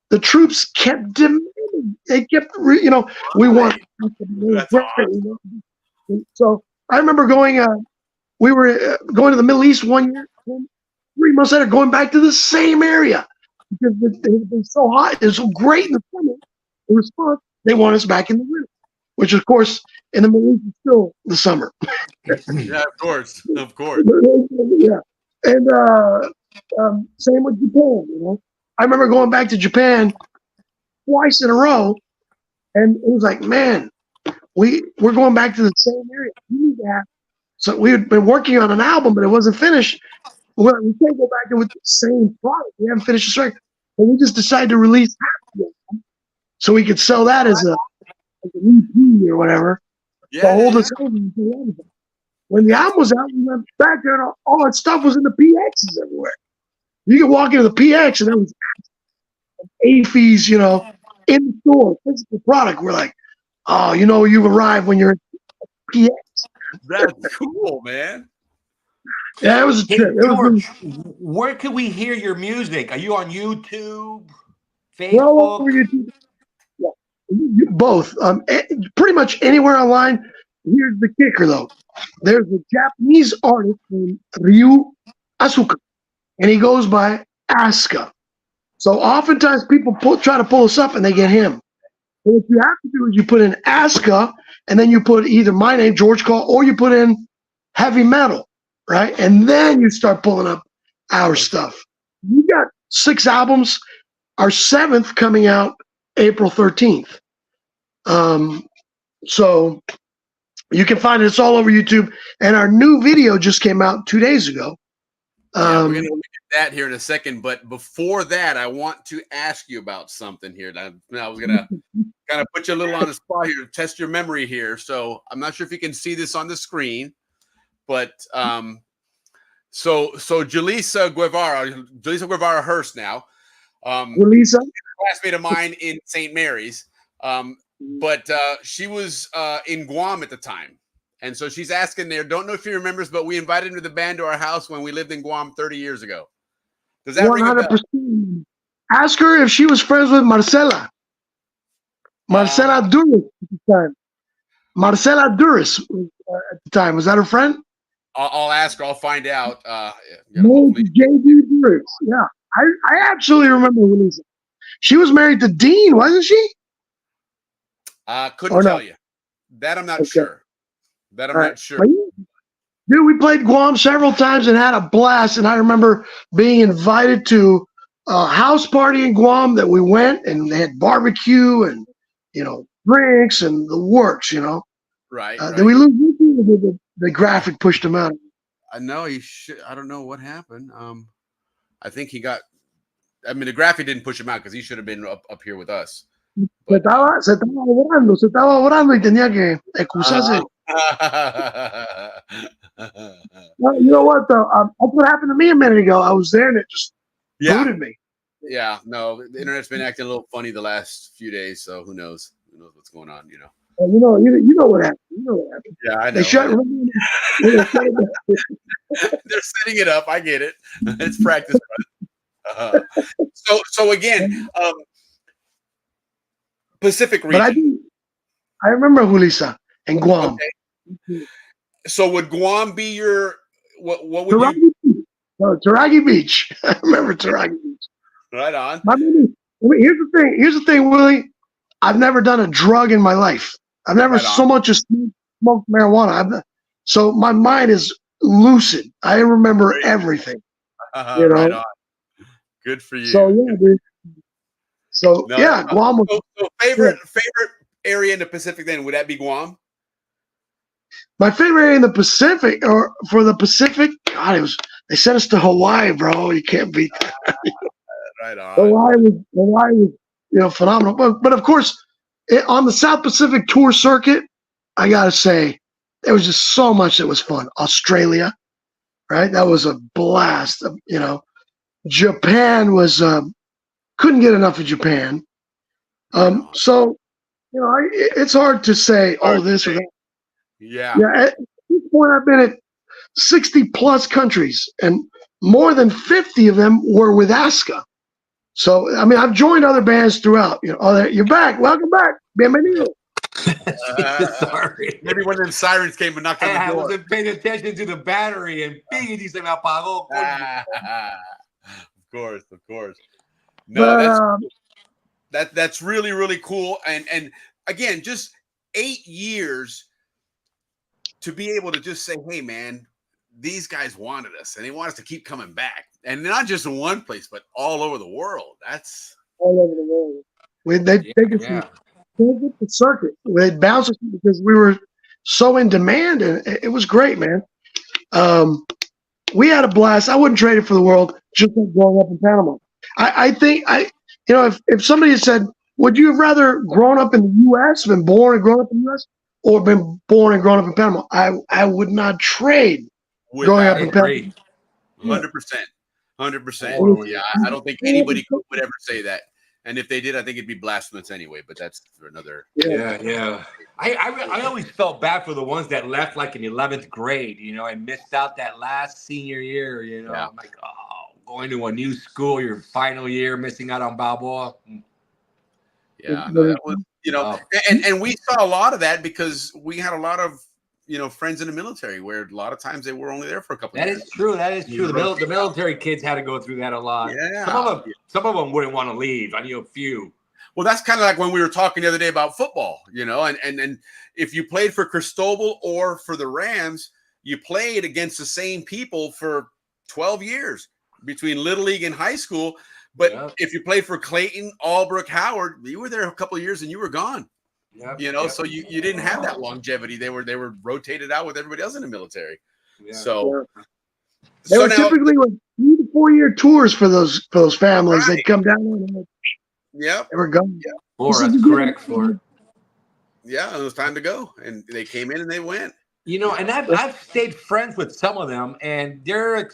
the troops kept demanding. They kept, we want. That's awesome. So I remember going. We were going to the Middle East one year. 3 months later, going back to the same area because it had been so hot. It was so great in the summer. In response, they want us back in the winter, which of course in the Middle East is still the summer. Yeah, of course. Yeah, and same with Japan. I remember going back to Japan twice in a row, and it was like, man, we're going back to the same area. We need to have. So we had been working on an album, but it wasn't finished. We can't go back with the same product. We haven't finished the record, but we just decided to release half of it, so we could sell that as an EP or whatever. Yeah. To hold us over until the album. When the album was out, we went back there, and all that stuff was in the PXs everywhere. You could walk into the PX, and there was AFES, in the store, physical product. We're like, oh, you've arrived when you're in PX. That's cool, man. Yeah, it was a trip. George, where can we hear your music? Are you on YouTube, Facebook? Well, over YouTube. Yeah, both. Pretty much anywhere online. Here's the kicker, though. There's a Japanese artist named Ryu Asuka, and he goes by Asuka. So oftentimes people try to pull us up, and they get him. And what you have to do is you put in Asuka, and then you put either my name, George Call, or you put in heavy metal, right? And then you start pulling up our stuff. We got 6 albums. Our 7th coming out April 13th. So you can find it. It's all over YouTube. And our new video just came out 2 days ago. We're going to look at that here in a second. But before that, I want to ask you about something here. I was going to kind of put you a little on the spot here to test your memory here. So I'm not sure if you can see this on the screen, but so Julissa Guevara Hurst now. Julissa, classmate of mine in St. Mary's. But she was in Guam at the time. And so she's asking there, don't know if she remembers, but we invited her to the band to our house when we lived in Guam 30 years ago. Does that ring a bell? 100%. Ask her if she was friends with Marcela. Marcela Duris at the time. Marcela Duris at the time. Was that her friend? I'll ask her. I'll find out. No, J.D. Duris. Yeah. I absolutely remember Julissa. She was married to Dean, wasn't she? Couldn't tell you. That I'm not sure. That I'm not sure. Dude, we played Guam several times and had a blast. And I remember being invited to a house party in Guam that we went, and they had barbecue and, drinks and the works, Right. Did we lose Ricky, or did the graphic pushed him out? I know he should. I don't know what happened. I think he got. I mean, the graphic didn't push him out because he should have been up here with us. Se estaba orando y tenía que excusarse. Well, you know what, though? That's what happened to me a minute ago. I was there and it just booted me. Yeah, no, the internet's been acting a little funny the last few days, so who knows? Who knows what's going on, Well, you know what happened. You know what happened. Yeah, I know. They shut They're setting it up. I get it. It's practice. So again, Pacific region. But I remember Julissa and Guam. Okay. So would Guam be your what would Taragi you? Beach. No, Taragi Beach. I remember Taragi Beach. Right on. Here's the thing, Willie. I've never done a drug in my life. I've never so much as smoked marijuana. So my mind is lucid. I remember everything. Right on. Good for you. So yeah, dude. So Guam. So favorite area in the Pacific then, would that be Guam? My favorite area in the Pacific, or for the Pacific, God, they sent us to Hawaii, bro. You can't beat that. Right on. Hawaii was phenomenal. But of course, on the South Pacific tour circuit, I gotta say, there was just so much that was fun. Australia, right? That was a blast. Japan was couldn't get enough of Japan. So it's hard to say this or that. Yeah. At this point, I've been at 60 plus countries, and more than 50 of them were with ASCA. So, I mean, I've joined other bands throughout. You're back. Welcome back. Bienvenido. Sorry. Maybe one of them sirens came and knocked on the door. I wasn't paying attention to the battery, and bing, se me apagó. Of course. No, that's really, really cool. And again, just 8 years to be able to just say, hey, man, these guys wanted us, and they want us to keep coming back. And not just in one place, but all over the world. That's all over the world. They take it from the circuit. It bounces because we were so in demand, and it was great, man. We had a blast. I wouldn't trade it for the world, just like growing up in Panama. I think if somebody had said, would you have rather grown up in the U.S., been born and grown up in the U.S., or been born and grown up in Panama, I would not trade growing up in Panama. 100%. Yeah, I don't think anybody would ever say that. And if they did, I think it'd be blasphemous anyway. But that's for another. Yeah. I always felt bad for the ones that left like in 11th grade. And missed out that last senior year. I'm like, going to a new school, your final year, missing out on Balboa. Yeah, that was, and we saw a lot of that because we had a lot of friends in the military where a lot of times they were only there for a couple of years. That is true. The military kids had to go through that a lot. Yeah. Some of them wouldn't want to leave. I knew a few. Well, that's kind of like when we were talking the other day about football, and if you played for Cristobal or for the Rams, you played against the same people for 12 years between Little League and high school. But if you played for Clayton, Albrook, Howard, you were there a couple of years and you were gone. So you didn't have that longevity. They were rotated out with everybody else in the military. So they were typically 3 to 4 year tours for those families. Right. They'd come down and they were gone. 4, that's correct. 4. Yeah, it was time to go, and they came in and they went. You know, and I've stayed friends with some of them, and their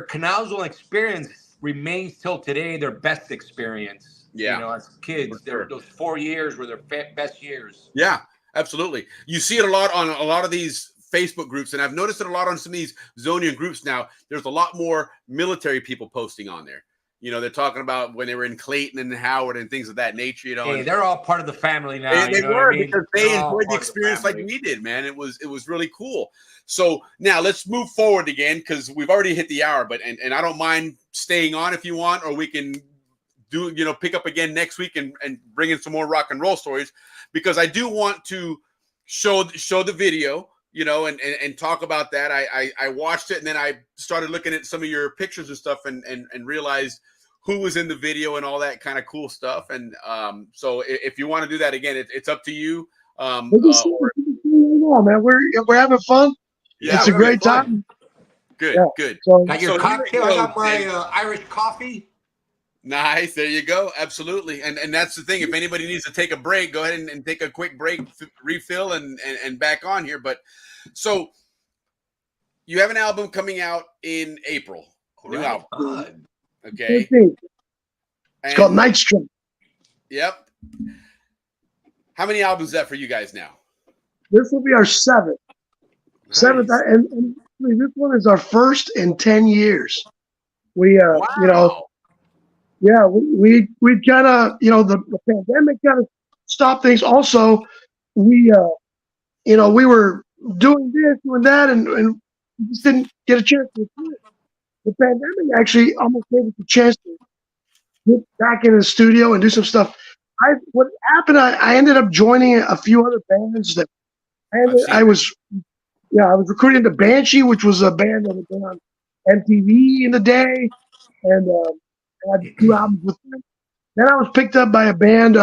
Canal Zone experience remains till today their best experience. Yeah. You know, as kids, Sure. those 4 years were their best years. Yeah, absolutely. You see it a lot on a lot of these Facebook groups, and I've noticed it a lot on some of these Zonian groups now. There's a lot more military people posting on there. You know, they're talking about when they were in Clayton and Howard and things of that nature. You know, Hey, they're all part of the family now. They you know were, what I mean? because they They're all enjoyed the part of experience like family. we did, man. It was really cool. So now let's move forward again, because we've already hit the hour. But and I don't mind staying on if you want, or we can pick up again next week and bring in some more rock and roll stories, because I do want to show the video, and talk about that. I watched it, and then I started looking at some of your pictures and stuff, and realized who was in the video and all that kind of cool stuff. And so if you want to do that again, it's up to you. Man, we're having fun. Yeah, it's a great time. Good, yeah. Good. So, got your cocktail. I got my Irish coffee. Nice. There you go. Absolutely. And that's the thing. If anybody needs to take a break, go ahead and take a quick break, refill, and back on here. But so you have an album coming out in April. New album. Okay. It's called Night Stream. Yep. How many albums is that for you guys now? This will be our 7th. Nice. 7th, and this one is our first in 10 years. We, wow. we kind of, the pandemic kind of stopped things. Also, we were doing this, doing that, and we just didn't get a chance to do it. The pandemic actually almost gave us a chance to get back in the studio and do some stuff. What happened? I ended up joining a few other bands that, and I was recruited into Banshee, which was a band that had been on MTV in the day, and I had 2 albums with them. Then I was picked up by a band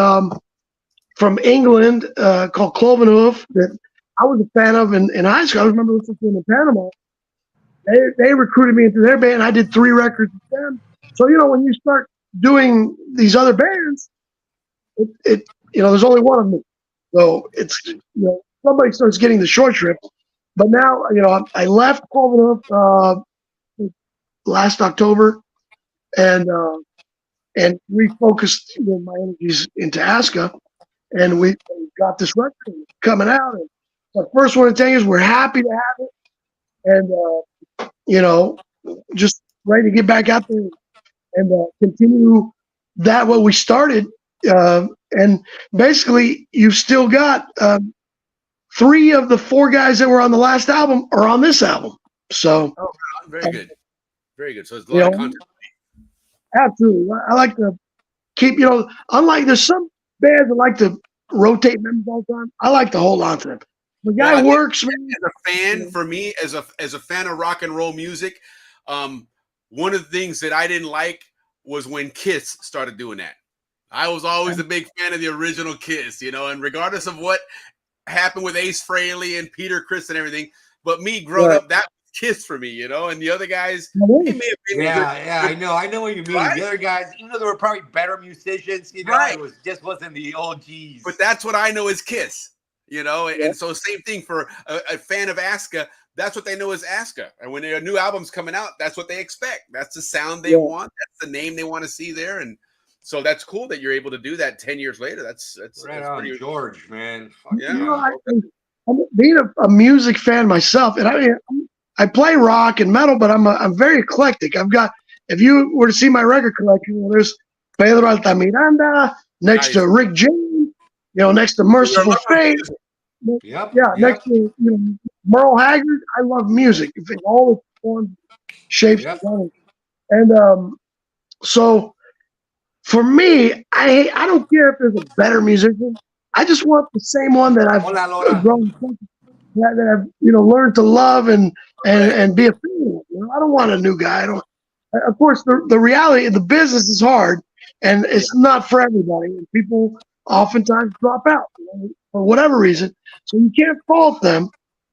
from England called Cloven Hoof that I was a fan of in high school. I remember listening to them in Panama. They recruited me into their band. I did 3 records with them. So, when you start doing these other bands, there's only one of me. So it's, somebody starts getting the short shrift. But now, I left Cloven Hoof last October and refocused my energies into Aska. And we got this record coming out. And the first one in 10 years, we're happy to have it. And, just ready to get back out there and continue what we started. And basically, you've still got 3 of the 4 guys that were on the last album are on this album. So, very good. Very good. So it's a lot of content. Absolutely. I like to keep, unlike there's some bands that like to rotate members all the time. I like to hold on to them. The guy works, man. As a fan, for me, as a fan of rock and roll music, one of the things that I didn't like was when Kiss started doing that. I was always a big fan of the original Kiss, and regardless of what happened with Ace Frehley and Peter Criss and everything, but me growing up, that was Kiss for me, and the other guys, they may have been I know what you mean. Right? The other guys, even though they were probably better musicians, it just wasn't the OGs. But that's what I know is Kiss. And so same thing for a fan of Aska. That's what they know is Aska. And when a new album's coming out, that's what they expect. That's the sound they want. That's the name they want to see there. And so that's cool that you're able to do that 10 years later. That's pretty George, man. I'm being a music fan myself, and I play rock and metal, but I'm very eclectic. I've got, if you were to see my record collection, there's Pedro Altamiranda next to Rick James, next to Merciful Fate. Next to Merle Haggard. I love music. In all its forms, shapes, and so for me, I don't care if there's a better musician. I just want the same one that I've grown, that I've learned to love and be a fan of. I don't want a new guy. Of course, the reality of the business is hard, and it's not for everybody. And people oftentimes drop out for whatever reason. So you can't fault them,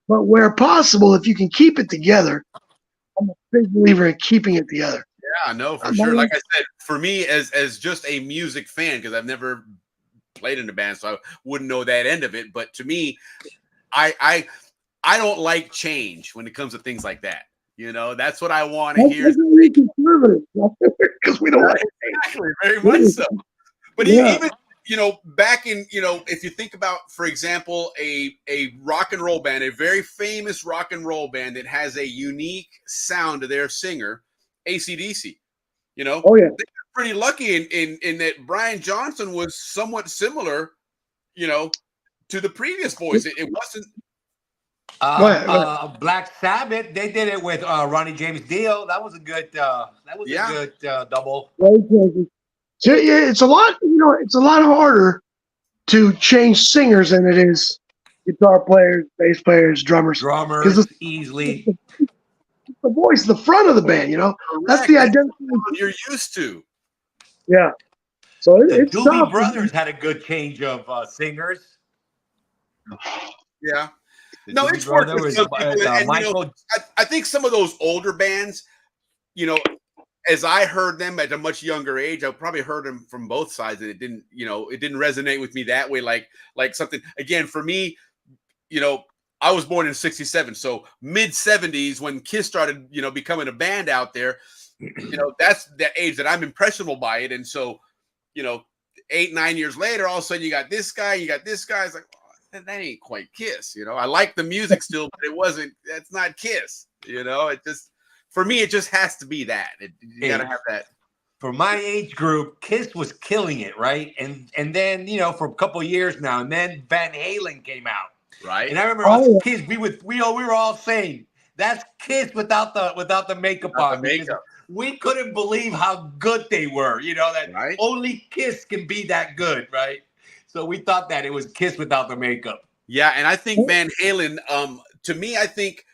but where possible, if you can keep it together, I'm a big believer in keeping it together. Yeah, no, for sure. Like I said, for me as just a music fan, because I've never played in a band, so I wouldn't know that end of it. But to me, I don't like change when it comes to things like that. You know, that's what I want to hear. Because we don't like exactly, very much so. But even back in if you think about, for example, a rock and roll band, a very famous rock and roll band that has a unique sound to their singer, AC/DC. They're pretty lucky in that Brian Johnson was somewhat similar, to the previous voice. It wasn't. Black Sabbath, they did it with Ronnie James Dio. That was a good. A good double. So, it's a lot. It's a lot harder to change singers than it is guitar players, bass players, drummers. Drummers easily. The voice, the front of the band. That's the identity you're used to. Yeah. So the it's Doobie tough. Brothers had a good change of singers. Yeah. No, it's worked with some people. And, I think some of those older bands, as I heard them at a much younger age, I probably heard them from both sides, and it didn't resonate with me that way. Like something, again, for me, I was born in '67, so mid '70s when Kiss started, becoming a band out there. That's the age that I'm impressionable by it, and so, 8-9 years later, all of a sudden you got this guy, It's like, that ain't quite Kiss. I like the music still, but that's not Kiss. It just, for me, it just has to be that. You got to have that. For my age group, Kiss was killing it, right? And then, for a couple of years now, and then Van Halen came out. Right. And I remember us kids, we were all saying, that's Kiss without the makeup on. We couldn't believe how good they were, that only Kiss can be that good, right? So we thought that it was Kiss without the makeup. Yeah, and I think Van Halen, to me, I think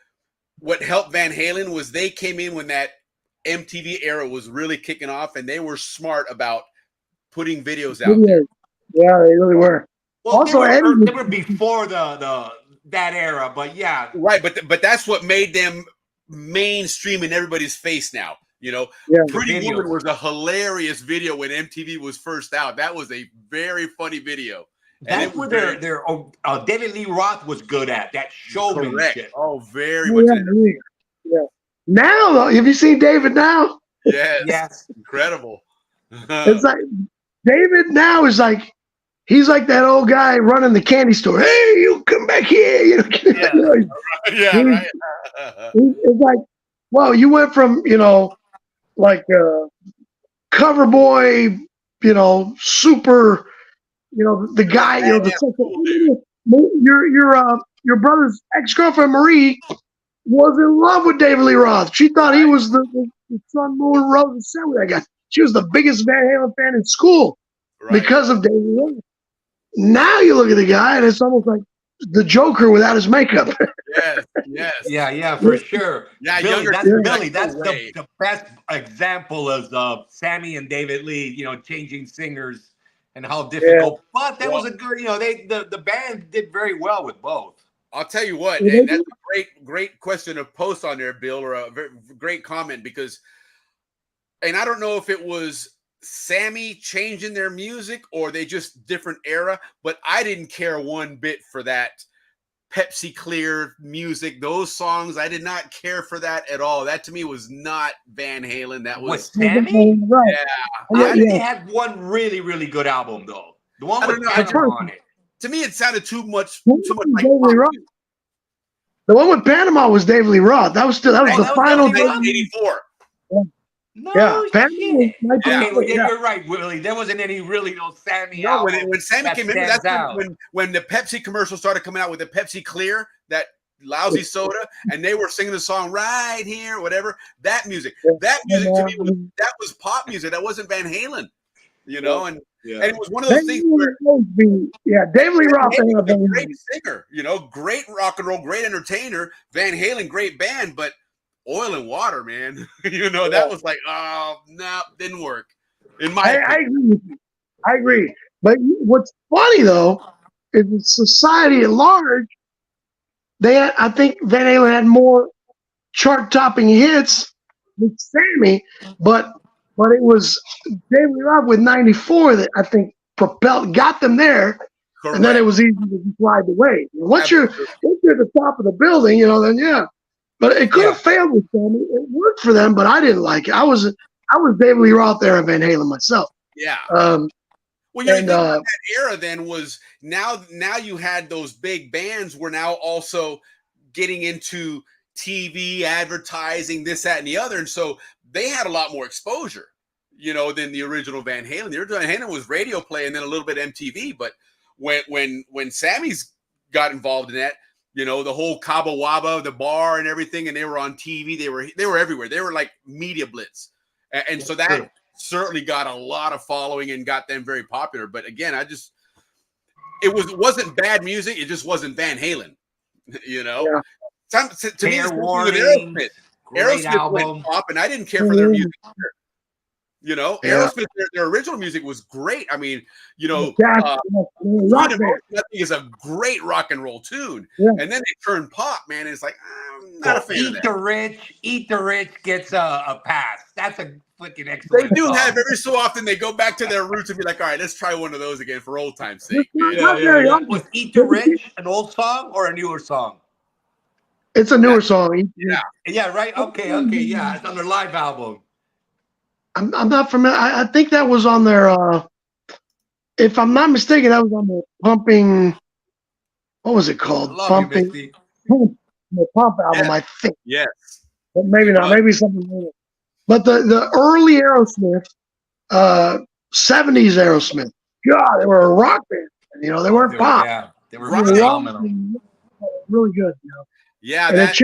what helped Van Halen was they came in when that MTV era was really kicking off, and they were smart about putting videos out there. Yeah, they really were. Well, also, they were before that era, but yeah. Right, but that's what made them mainstream in everybody's face now. Pretty Woman was a hilarious video when MTV was first out. That was a very funny video. That's what David Lee Roth was good at, that showmanship. Oh, very much. Yeah. Now, though, have you seen David now? Yes. Incredible. It's like David now is like, he's like that old guy running the candy store. Hey, you come back here. Right. It's like, well, you went from, like cover boy, super, the guy, your brother's ex-girlfriend Marie was in love with David Lee Roth. She thought he was the Sun, Moon, Rose, and Sun with that guy. She was the biggest Van Halen fan in school because of David Lee Roth. Now you look at the guy, and it's almost like the Joker without his makeup. Yes. Yeah, for sure. Yeah, Billy, that's the best example of Sammy and David Lee, changing singers and how difficult. Yeah. But that was a good, the band did very well with both. I'll tell you what, and that's a great question to post on there, Bill, or a very great comment, because, and I don't know if it was Sammy changing their music or they just different era, but I didn't care one bit for that Pepsi Clear music, those songs. I did not care for that at all. That to me was not Van Halen. That was Sammy. Right. Yeah. They had one really, really good album though. The one with Panama on it. To me, it sounded too much like the one with Panama was DavidLee Roth. That was the final 1984. No, Panama. You're right, Willie. There wasn't any really Sammy. No, when Sammy came in, that's when the Pepsi commercial started coming out with the Pepsi Clear, that lousy soda, and they were singing the song right here, whatever. That music to me was pop music. That wasn't Van Halen, and it was one of those things where David Lee Roth, great singer, great rock and roll, great entertainer. Van Halen, great band, but Oil and Water, man. That was like, oh no, didn't work. I agree with you. I agree. But what's funny though is society at large. I think Van Halen had more chart-topping hits with Sammy, but it was David Lee Roth with 94 that I think got them there. Correct. And then it was easy to ride the wave. Once you're at the top of the building, then yeah. But it could have failed with them. It worked for them, but I didn't like it. I was David Lee Roth there and Van Halen myself. Yeah. Well, that era then was now you had those big bands were now also getting into TV, advertising, this, that, and the other. And so they had a lot more exposure, than the original Van Halen. The original Van Halen was radio play and then a little bit MTV. But when Sammy's got involved in that, the whole Cabo Wabo, the bar and everything, and they were on TV, they were everywhere. They were like media blitz. And so that certainly got a lot of following and got them very popular. But again, it wasn't bad music. It just wasn't Van Halen, Yeah. To me, Aerosmith went pop, and I didn't care for their music either. Aerosmith, their original music was great. I mean, Nothing is a great rock and roll tune. Yeah. And then they turn pop, man. And it's like, I'm not a fan of that. Eat the Rich gets a pass. That's a freaking excellent They do song. have every so often they go back to their roots and be like, all right, let's try one of those again for old time's sake. Was Eat the Rich an old song or a newer song? It's a newer song. Yeah, right. Okay, yeah. It's on their live album. I'm not familiar. I think that was on their if I'm not mistaken, that was on the Pumping. What was it called? Pumping. The Pump album, I think. Yes. But maybe not. Maybe something later. But the early Aerosmith, 70s Aerosmith, God, they were a rock band. They weren't pop. Yeah, they were phenomenal. Really good. Yeah, that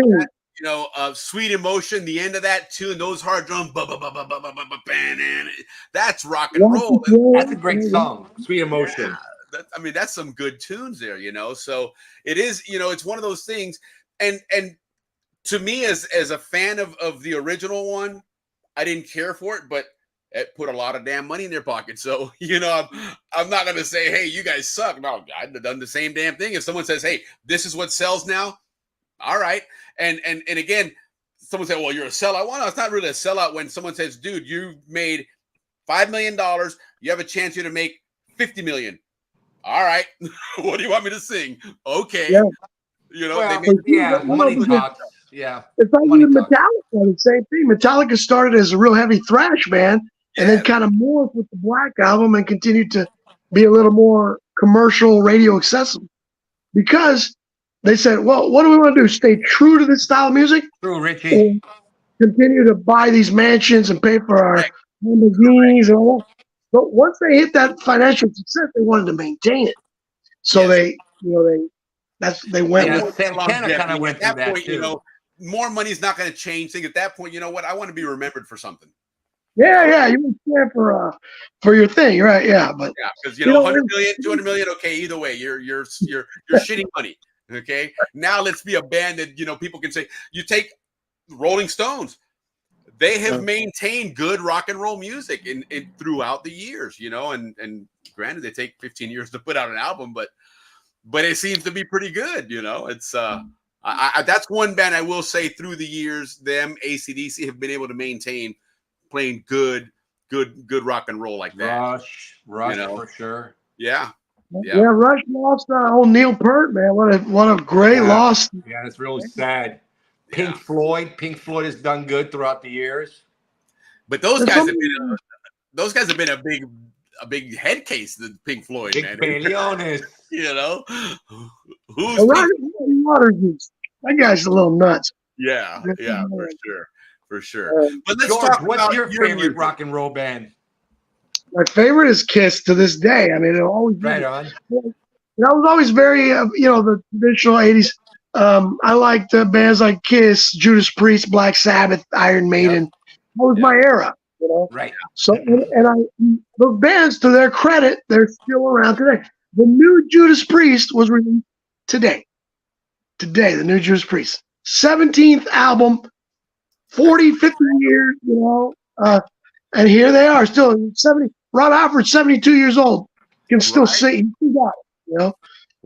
Sweet Emotion, the end of that tune, those hard drums, that's rock and roll. That's a great song, Sweet Emotion. Yeah, that's some good tunes there, So it is, it's one of those things. And to me, as a fan of the original one, I didn't care for it, but it put a lot of damn money in their pocket. So, I'm not going to say, hey, you guys suck. No, I'd have done the same damn thing. If someone says, hey, this is what sells now, all right. And again, someone said, well, you're a sellout. Well, no, it's not really a sellout when someone says, dude, you made $5 million. You have a chance here to make $50 million. All right. What do you want me to sing? Okay. Yeah. Money talks. Yeah. It's like even Metallica, the same thing. Metallica started as a real heavy thrash band and then kind of morphed with the Black Album and continued to be a little more commercial, radio accessible. Because they said, well, what do we want to do? Stay true to this style of music? True, Richie. Continue to buy these mansions and pay for our Lamborghinis and all that. But once they hit that financial success, they wanted to maintain it. So they went with Santana kind of went through that point, too. More money's not going to change things. At that point, you know what? I want to be remembered for something. Yeah, you would stand for your thing, right? Yeah, but because 100 million, 200 million, okay, either way, you're shitting money. Okay, now let's be a band that people can say. You take Rolling Stones; they have maintained good rock and roll music in throughout the years. And granted, they take 15 years to put out an album, but it seems to be pretty good. It's that's one band I will say through the years, them AC/DC have been able to maintain playing good rock and roll like that. Rush for sure. Yeah. Rush lost old Neil Peart, man. What a great loss. Yeah, it's really sad. Pink Floyd has done good throughout the years, but those guys have been a big head case. The Pink Floyd, big man. Paleones. Who's that guy's a little nuts. Yeah, for sure. But let's talk what's about your favorite rock and roll band? My favorite is Kiss to this day. I mean, it'll always be. Right on. I was always very, the traditional 80s. I liked bands like Kiss, Judas Priest, Black Sabbath, Iron Maiden. That was my era, Right. So, and those bands, to their credit, they're still around today. The new Judas Priest was released today. Today, the new Judas Priest. 17th album, 40, 50 years, and here they are, still 70. Rob Halford's 72 years old. Can still sing. He got it,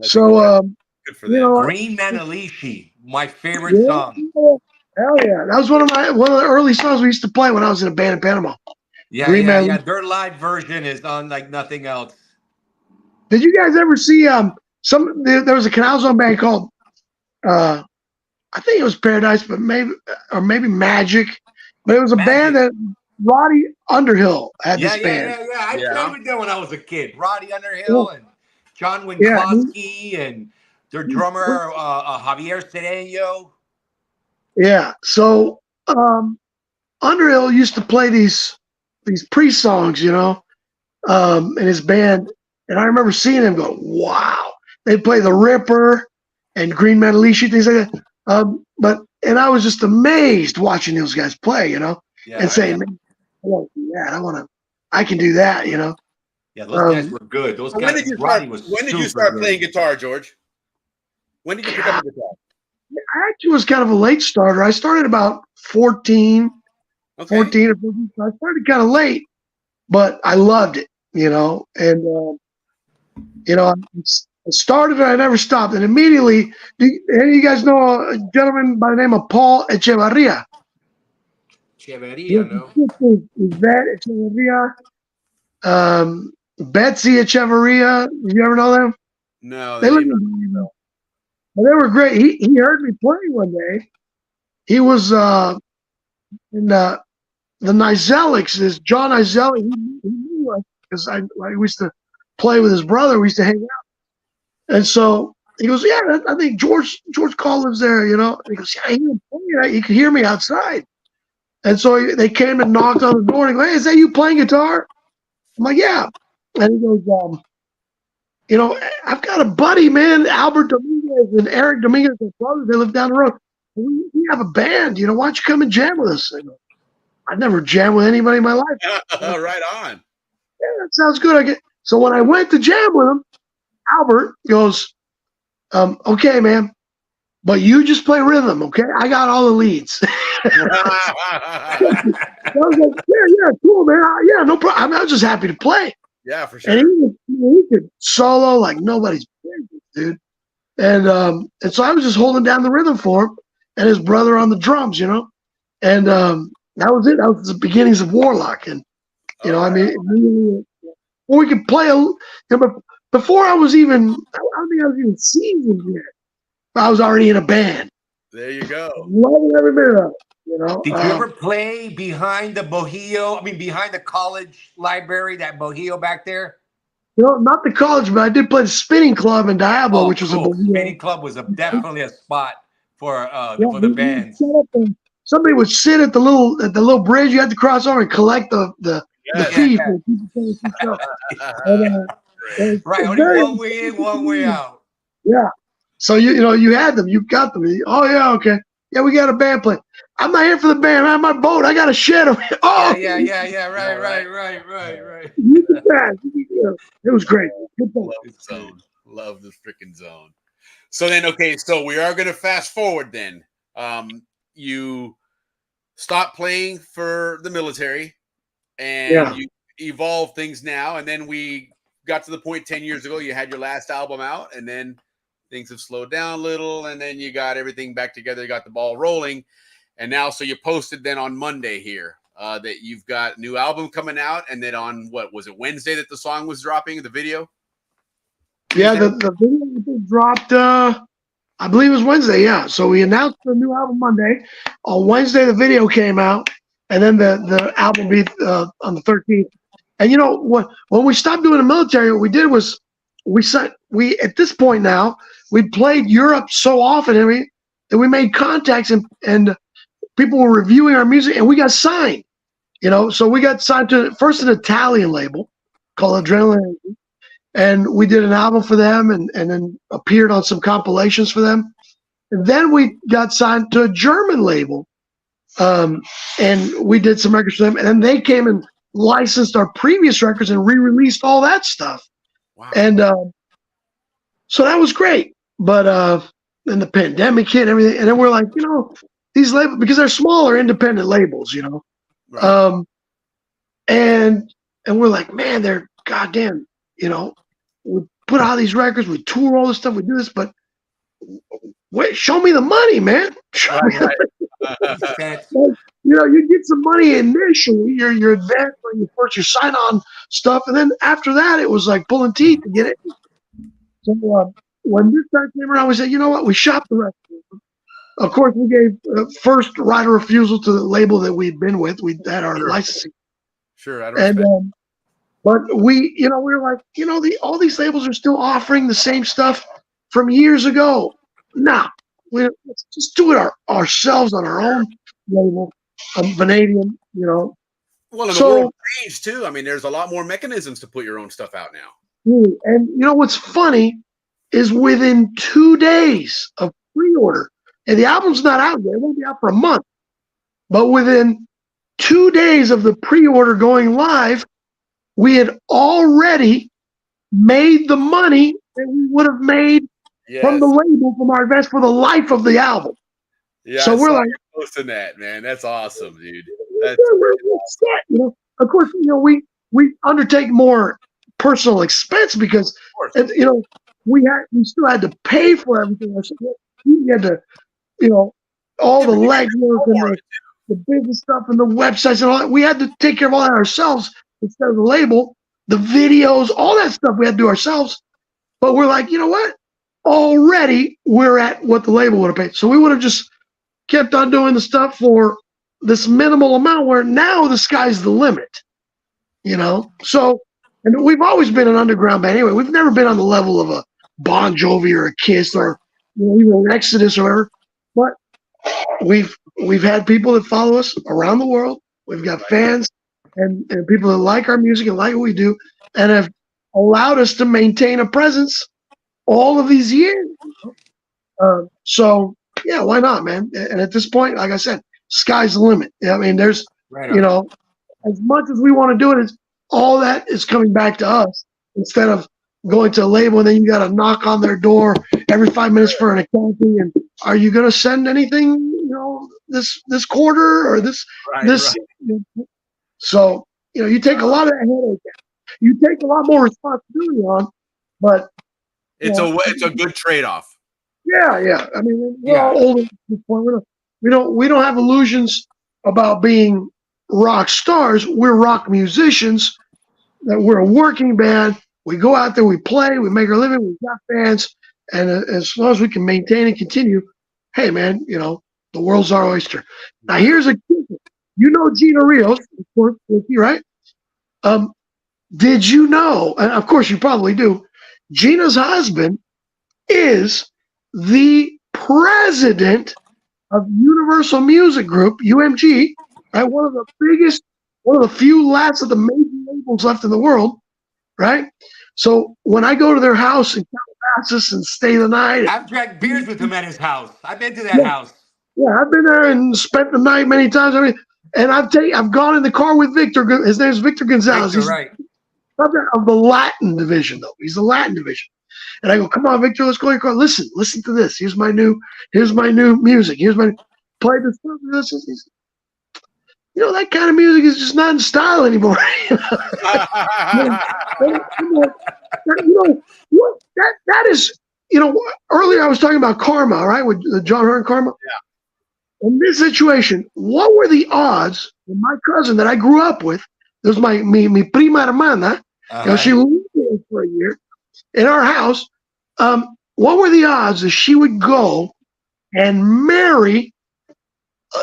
So, good for them. Green Manalishi, my favorite song. Hell yeah. That was one of the early songs we used to play when I was in a band in Panama. Yeah. Their live version is on like nothing else. Did you guys ever see there was a Canal Zone band called I think it was Paradise, but maybe Magic. But it was a band that Roddy Underhill had this band. Yeah. I played with them when I was a kid. Roddy Underhill and John Winkowski and their drummer Javier Cedeño. Yeah. So Underhill used to play these pre-songs, in his band, and I remember seeing him go, "Wow!" They play the Ripper and Green Metalici, things like that. And I was just amazed watching those guys play, and saying, "Man, I want to do that. I can do that," Yeah, those guys were good. Those guys. When did you start playing guitar, George? When did you pick up the guitar? I actually was kind of a late starter. I started about 14 or 15. So I started kind of late, but I loved it, and I started and I never stopped. And immediately, any of you guys know a gentleman by the name of Paul Echevarria? No. Yvette Echevarria, Betsy Echevarria. Did you ever know them? No. They were great. He heard me play one day. He was in the Nizelics. Is John Nizelli? He knew us because we used to play with his brother. We used to hang out, and so he goes, "Yeah, I think George Call lives there." And he goes, "Yeah, he could hear me outside." And so they came and knocked on the door and go, "Hey, is that you playing guitar?" I'm like, "Yeah." And he goes, "I've got a buddy, man, Albert Dominguez and Eric Dominguez, their brothers. They live down the road. We have a band. Why don't you come and jam with us?" I go, "I've never jammed with anybody in my life." Right on. Yeah, that sounds good. So when I went to jam with him, Albert goes, "Okay, man, but you just play rhythm, okay? I got all the leads." I was like, yeah, cool, man. Yeah, no problem. I was just happy to play. Yeah, for sure. And he could solo like nobody's business, dude. And so I was just holding down the rhythm for him and his brother on the drums, And that was it. That was the beginnings of Warlock. And we could play before I was even, I don't think I was even seasoned yet. I was already in a band. There you go. Loving every minute of it. Did you ever play behind the behind the college library, that Bohio back there? Not the college, but I did play the spinning club in Diablo, which was a Bohio. Spinning club was definitely a spot for the bands. Somebody would sit at the little bridge you had to cross over and collect the fee for people. Right, only one way in, one way out. Yeah. So you had them, you got them. Oh yeah, okay. Yeah, we got a band playing. I'm not here for the band. I'm on my boat. I got a shed. Oh yeah. Right. It was great. Love the freaking zone. So then, okay, so we are going to fast forward then. You stopped playing for the military and you evolved things now. And then we got to the point 10 years ago, you had your last album out, and then things have slowed down a little, and then you got everything back together, you got the ball rolling. And now, so you posted then on Monday here that you've got a new album coming out, and then on, what was it, Wednesday that the song was dropping, the video? Yeah, the video dropped, I believe it was Wednesday, yeah. So we announced the new album Monday. On Wednesday, the video came out, and then the album beat on the 13th. And when we stopped doing the military, what we did was we at this point now, we played Europe so often, and we made contacts, and people were reviewing our music, and we got signed. So we got signed to first an Italian label called Adrenaline, and we did an album for them, and then appeared on some compilations for them. And then we got signed to a German label, and we did some records for them. And then they came and licensed our previous records and re-released all that stuff. Wow. And so that was great. But then the pandemic hit and everything, and then we're like, these labels, because they're smaller independent labels, Right. And we're like, man, they're goddamn, we put out these records, we tour all this stuff, we do this, but wait, show me the money, man. Right. You get some money initially, your advance when you first your sign on stuff, and then after that it was like pulling teeth to get it. So when this time came around, we said, you know what? We shopped the record. Of course, we gave first right of refusal to the label that we'd been with. We had our licensing. Sure, out of respect. And but we were like, all these labels are still offering the same stuff from years ago. Nah, let's just do it ourselves on our own label, Vanadium. Well, and the world changed too. I mean, there's a lot more mechanisms to put your own stuff out now. And what's funny is within 2 days of pre-order, and the album's not out yet; it won't be out for a month. But within 2 days of the pre-order going live, we had already made the money that we would have made from the label, from our invest for the life of the album. Yeah, so we're like posting that, man. That's awesome, dude. We're set, Of course, we undertake more personal expense because we still had to pay for everything. We had to, all the legwork and the business stuff and the websites and all that. We had to take care of all that ourselves instead of the label, the videos, all that stuff we had to do ourselves. But we're like, you know what? Already we're at what the label would have paid. So we would have just kept on doing the stuff for this minimal amount where now the sky's the limit, So, and we've always been an underground band anyway. We've never been on the level of a Bon Jovi or a Kiss or even an Exodus or whatever. But we've had people that follow us around the world. We've got fans and people that like our music and like what we do and have allowed us to maintain a presence all of these years. So, yeah, why not, man? And at this point, like I said, sky's the limit. I mean, there's, as much as we want to do it, all that is coming back to us instead of going to a label and then you got to knock on their door every 5 minutes for an accounting. And are you going to send anything, this quarter or this? So, you take a lot of headache. You take a lot more responsibility on, but it's a good trade-off. Yeah. I mean, we're all older at this point. We don't have illusions about being rock stars. We're rock musicians. That we're a working band. We go out there, we play, we make our living. We've got fans, and as long as we can maintain and continue, hey man, the world's our oyster. Now here's a kicker. Gina Rios, of course, right? Did you know? And of course, you probably do. Gina's husband is the president of Universal Music Group, UMG, right? One of the few last of the major labels left in the world, right? So when I go to their house in Calabasas and stay the night, I've drank beers with him at his house. I've been to that house. Yeah, I've been there and spent the night many times. And I've gone in the car with Victor. His name's Victor Gonzalez. He's right. Of the Latin division, though. He's the Latin division. And I go, come on, Victor, let's go in your car. Listen to this. Here's my new music. Play this stuff. That kind of music is just not in style anymore. That is, earlier I was talking about Karma, right? With John Hurt and Karma. Yeah. In this situation, what were the odds that my cousin that I grew up with, this was mi prima hermana, she lived there for a year in our house. What were the odds that she would go and marry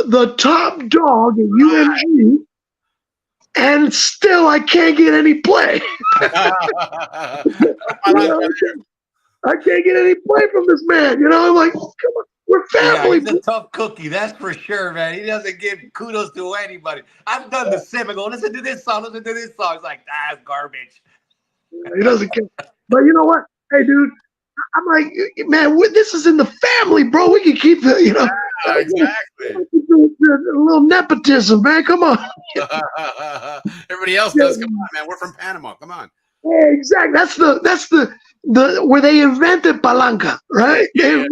the top dog at UMG, and still I can't get any play? I can't get any play from this man. I'm like, come on, we're family. Yeah, he's a tough cookie, that's for sure, man. He doesn't give kudos to anybody. I've done the same. I go, listen to this song, listen to this song. It's like, that's garbage. He doesn't care. But you know what? Hey, dude, I'm like, man, this is in the family, bro. We can keep the, exactly. A little nepotism, man. Come on. Everybody else does. Come on, man. We're from Panama. Come on. Yeah, exactly. That's the where they invented palanca, right? Yeah,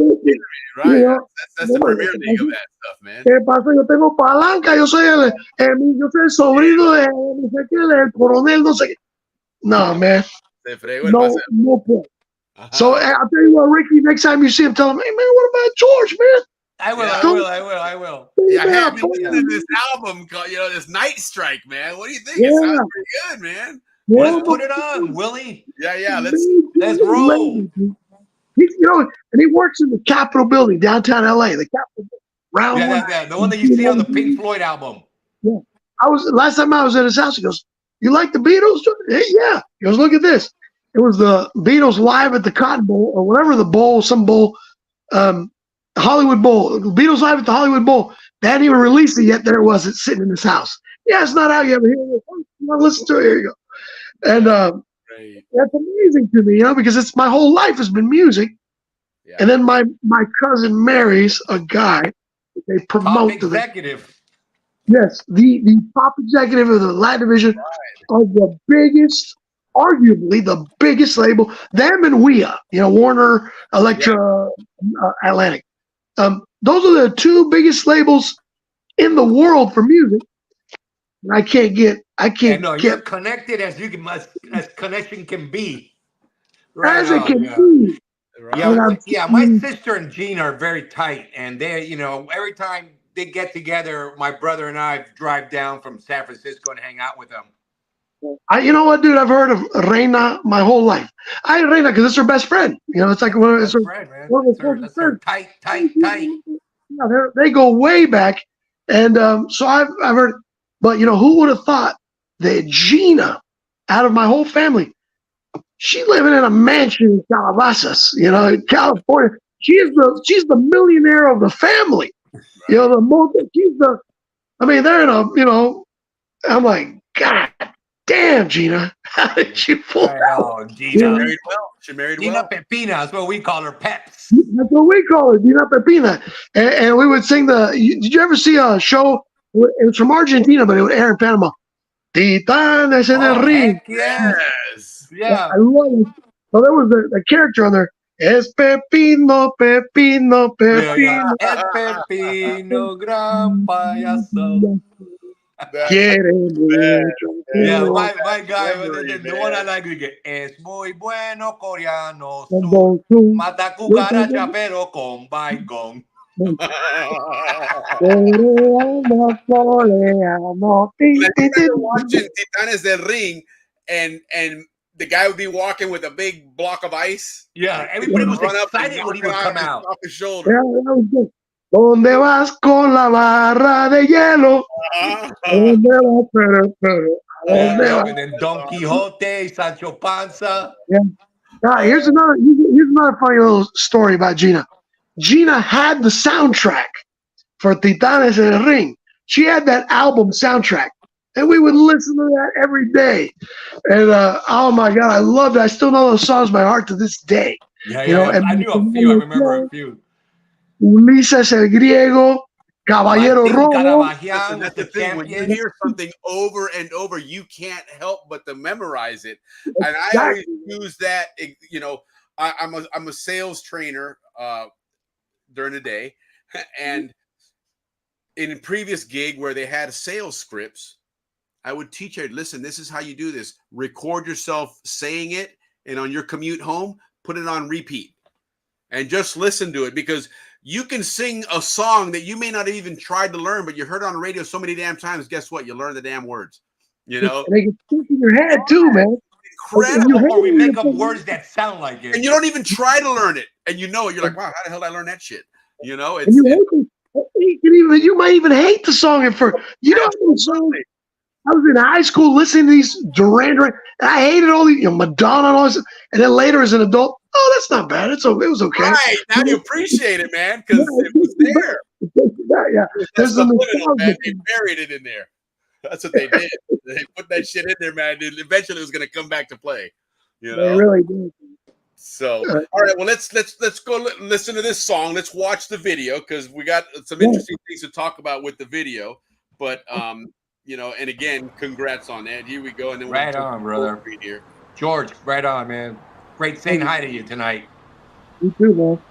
right. That's the premier league of that stuff, man. ¿Qué pasa? Yo tengo palanca. Yo soy el sobrino de no sé qué, del coronel, no sé qué. No, man. No point. So I'll tell you what, Ricky, next time you see him, tell him, hey, man, what about George, man? I will. Yeah, hey, I've been listening to this album called, this Night Strike, man. What do you think? It sounds pretty good, man. Let's put it on, Willie. Yeah. Let's roll. He's, and he works in the Capitol building, downtown LA, the Capitol round one. The one that you see on the Pink Floyd album. Yeah. Last time I was at his house, he goes, "You like the Beatles?" Hey, yeah. He goes, "Look at this." It was the Beatles live at the Cotton Bowl or whatever the bowl, some bowl, Hollywood Bowl. The Beatles live at the Hollywood Bowl. They hadn't even released it yet. There it was. It's sitting in his house. Yeah, it's not out yet, but here it is. You want to listen to it? Here you go. And that's amazing to me, because it's my whole life has been music. Yeah. And then my cousin marries a guy that they promote top executive. Yes, the top executive of the Latin division of the biggest, arguably the biggest label, them and WEA, Warner, Elektra, Atlantic. Those are the two biggest labels in the world for music. And I can't get. You're connected as connection can be. Right as it can be. Yeah, my sister and Gina are very tight, and they, every time they get together, my brother and I drive down from San Francisco and hang out with them. You know what, dude? I've heard of Reina my whole life. I had Reina because it's her best friend. It's like one of her friend, man. That's her tight. Yeah, they go way back, and so I've heard. But who would have thought that Gina, out of my whole family, she living in a mansion in Calabasas, in California. She's the millionaire of the family. They're in a, I'm like, God damn, Gina, how did you pull that out? Gina married well. She married Gina well. Pepina, that's what we call her, Peps. That's what we call her, Gina Pepina. And we would sing did you ever see a show? It was from Argentina, but it would air in Panama. Titanes en el ring. Yes. Yeah. I love it. So there was the character on there. Es Pepino, Pepino, Pepino. Es Pepino, gran payaso. Yeah, my guy, the one I like to get. Es muy bueno coreano. Mata cucaracha, pero con baigón. Watching Titanes del Ring, and the guy would be walking with a big block of ice. Yeah, everybody was excited when he would come out. Off his shoulder. ¿Dónde vas con la barra de hielo? And then Don Quixote, Sancho Panza. Yeah. Here's another funny little story about Gina. Gina had the soundtrack for Titanes en el Ring. She had that album soundtrack, and we would listen to that every day. And oh my God, I loved it. I still know those songs by heart to this day. Yeah. And I knew a few. I remember a few. Ulises el Griego, Caballero Rojo. That's the thing. When you hear something over and over, you can't help but to memorize it. And I always use that. I'm a sales trainer during the day, and in a previous gig where they had sales scripts, I would teach her, listen, this is how you do this. Record yourself saying it, and on your commute home, put it on repeat and just listen to it, because you can sing a song that you may not have even tried to learn, but you heard it on the radio so many damn times. Guess what? You learn the damn words, And they can stick in your head too, man. Incredible. Or we make up words that sound like it. And you don't even try to learn it. And you're like, wow, how the hell did I learn that shit? You might even hate the song at first. I was in high school listening to these Duran Duran, and I hated all these, Madonna and all this. And then later as an adult, oh, that's not bad. It was okay. Right. Now you appreciate it, man, because it was there. Yeah. There's man. They buried it in there. That's what they did. They put that shit in there, man. Eventually it was going to come back to play. They really did. So, all right, well, let's go listen to this song. Let's watch the video, because we got some interesting things to talk about with the video. But, and again, congrats on that. Here we go. And then right on, brother. Here. George, right on, man. Great saying hi to you tonight. You too, man.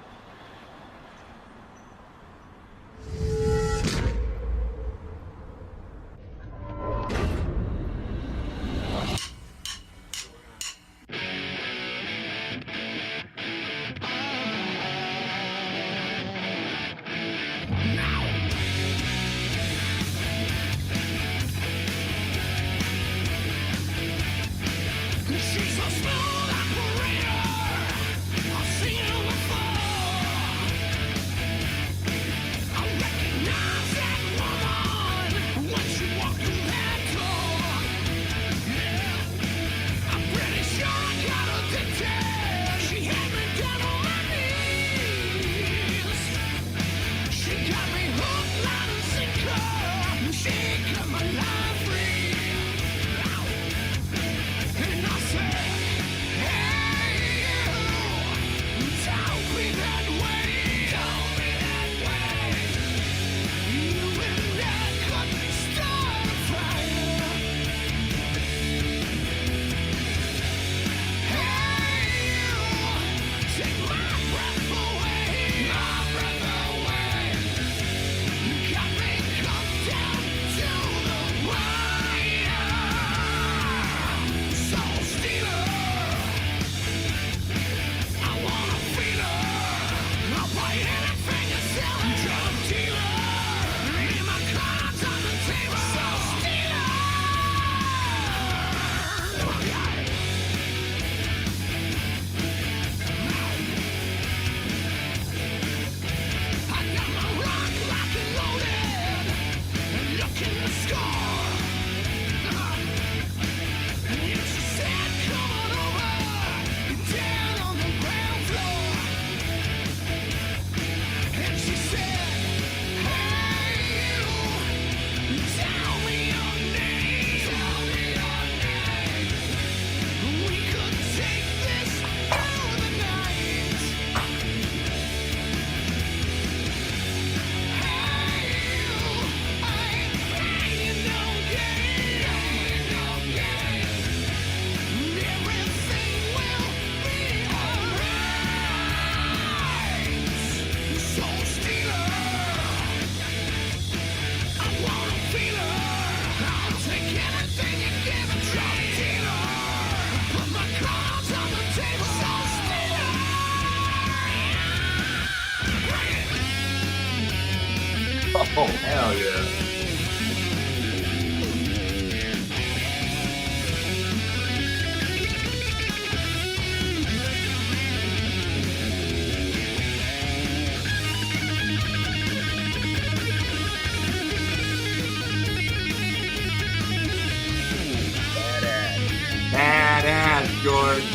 George.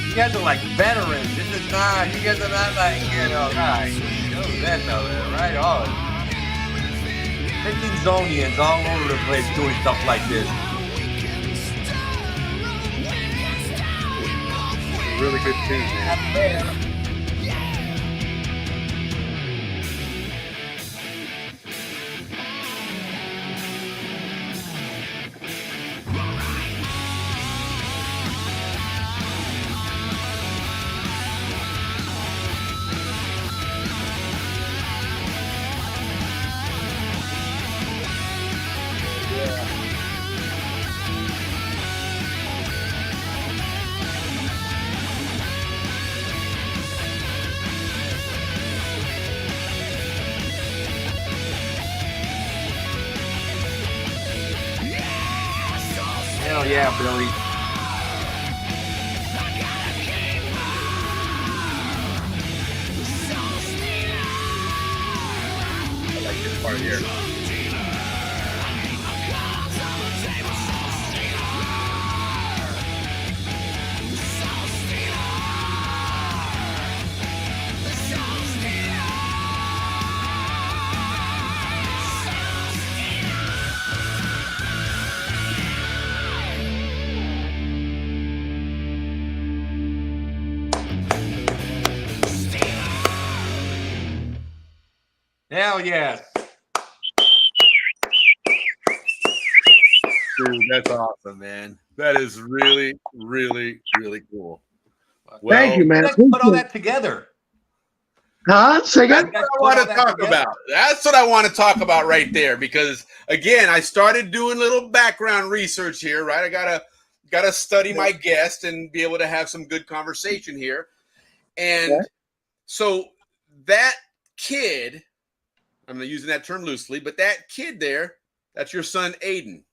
You guys are like veterans. This is not. You guys are not like right. That though, right on. 15 Zonians all over the place doing stuff like this. Really good tune, man. Hell yeah, Billy. I like this part here. Hell yes. Dude, that's awesome, man. That is really, really, really cool. Well, thank you, man. Put all that together. Huh? Say again? That's what I want to talk about. That's what I want to talk about right there. Because again, I started doing a little background research here, right? I gotta study my guest and be able to have some good conversation here. And so that kid, I'm using that term loosely, but that kid there, that's your son Aiden.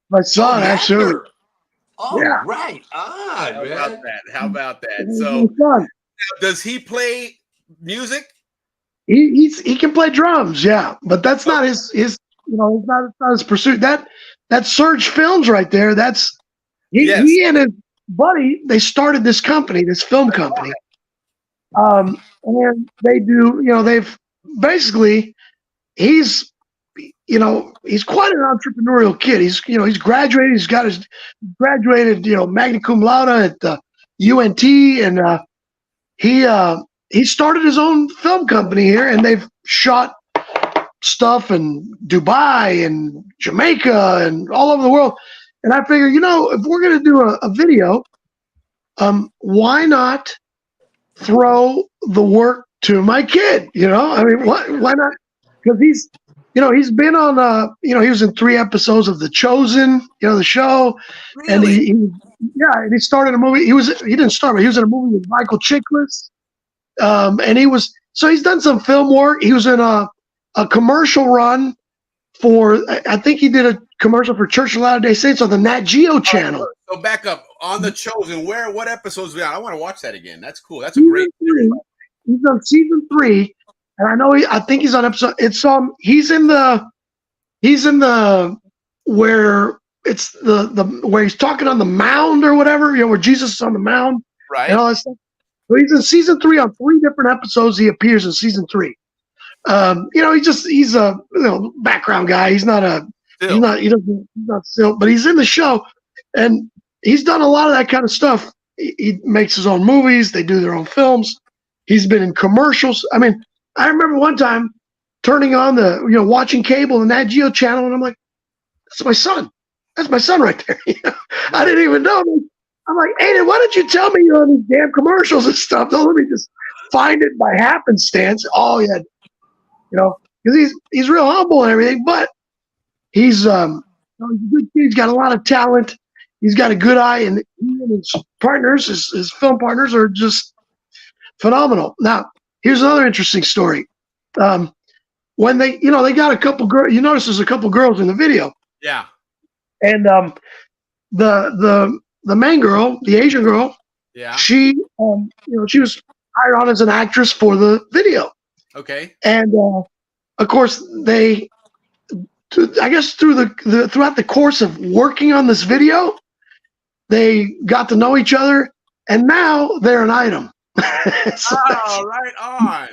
My son, absolutely. Oh, yeah. Right. Ah, How man. about that? How about that? So, does he play music? He can play drums, yeah, but that's not his it's not his pursuit. That Surge Films right there. That's he and his buddy. They started this company, this film company. And they do, they've basically, he's quite an entrepreneurial kid. He's graduated. He's got his graduated, magna cum laude at the UNT, and he started his own film company here, and they've shot stuff in Dubai and Jamaica and all over the world. And I figure, if we're going to do a video, why not throw the work to my kid? I mean, why not? Because he's been on, he was in 3 episodes of The Chosen, the show. Really? And he started a movie. He didn't start, but he was in a movie with Michael Chiklis. And he's done some film work. He was in a commercial run for, I think he did a commercial for Church of Latter-day Saints on the Nat Geo channel. So back up on The Chosen. What episodes? I want to watch that again. That's cool. That's a great series. He's on season 3, and I think he's on episode. He's in the where it's the where he's talking on the mound or whatever. Where Jesus is on the mound, right? And all that stuff. So he's in season 3 on 3 different episodes. He appears in season 3. He's a background guy. He's not still, but he's in the show, and he's done a lot of that kind of stuff. He makes his own movies. They do their own films. He's been in commercials. I mean, I remember one time turning on watching cable and Nat Geo channel, and I'm like, that's my son. That's my son right there. I didn't even know. I'm like, Aiden, why don't you tell me you're on these damn commercials and stuff? Don't let me just find it by happenstance. Oh yeah, because he's real humble and everything, but he's a good kid. He's got a lot of talent. He's got a good eye, and he and his partners, his film partners, are just phenomenal. Now, here's another interesting story. When they got a couple girls. You notice there's a couple girls in the video. Yeah. And the main girl, the Asian girl, yeah, she she was hired on as an actress for the video. Okay. And of course I guess throughout the course of working on this video, they got to know each other, and now they're an item. So, right on.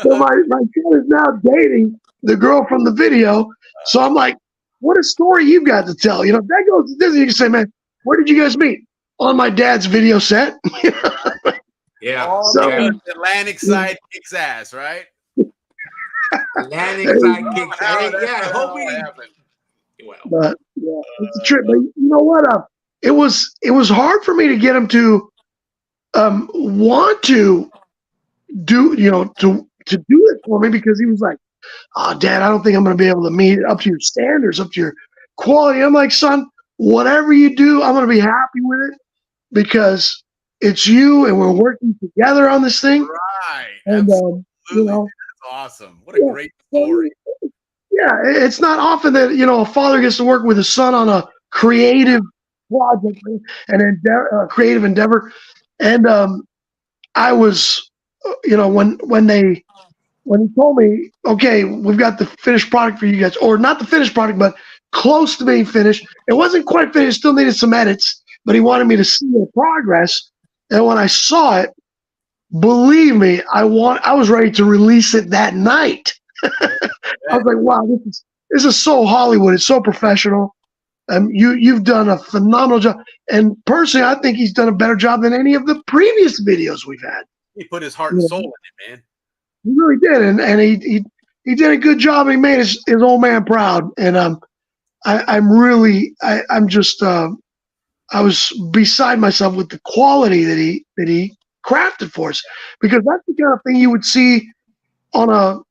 so my son is now dating the girl from the video. So I'm like, what a story you've got to tell. You know, that goes to Disney. You can say, man, where did you guys meet? On my dad's video set. Yeah. So, Atlantic side kicks ass, right? Atlantic side kicks. Hey, yeah, hopefully. Well, but yeah, it's a trip. But you know what? It was hard for me to get him to want to do, you know, to do it for me, because he was like, "Oh, Dad, I don't think I'm going to be able to meet up to your standards, up to your quality." I'm like, "Son, whatever you do, I'm going to be happy with it, because it's you and we're working together on this thing." Right. And you know, that's awesome. What a great story. Yeah, it's not often that, you know, a father gets to work with his son on a creative project and creative endeavor. And I was, you know, when he told me, okay, we've got the finished product for you guys, or not the finished product, but close to being finished. It wasn't quite finished, still needed some edits, but he wanted me to see the progress. And when I saw it, believe me, I was ready to release it that night. I was like, wow, this is so Hollywood. It's so professional. You've done a phenomenal job. And personally, I think he's done a better job than any of the previous videos we've had. He put his heart and soul in it, man. He really did. And he did a good job. And he made his old man proud. And I was beside myself with the quality that he crafted for us, because that's the kind of thing you would see on a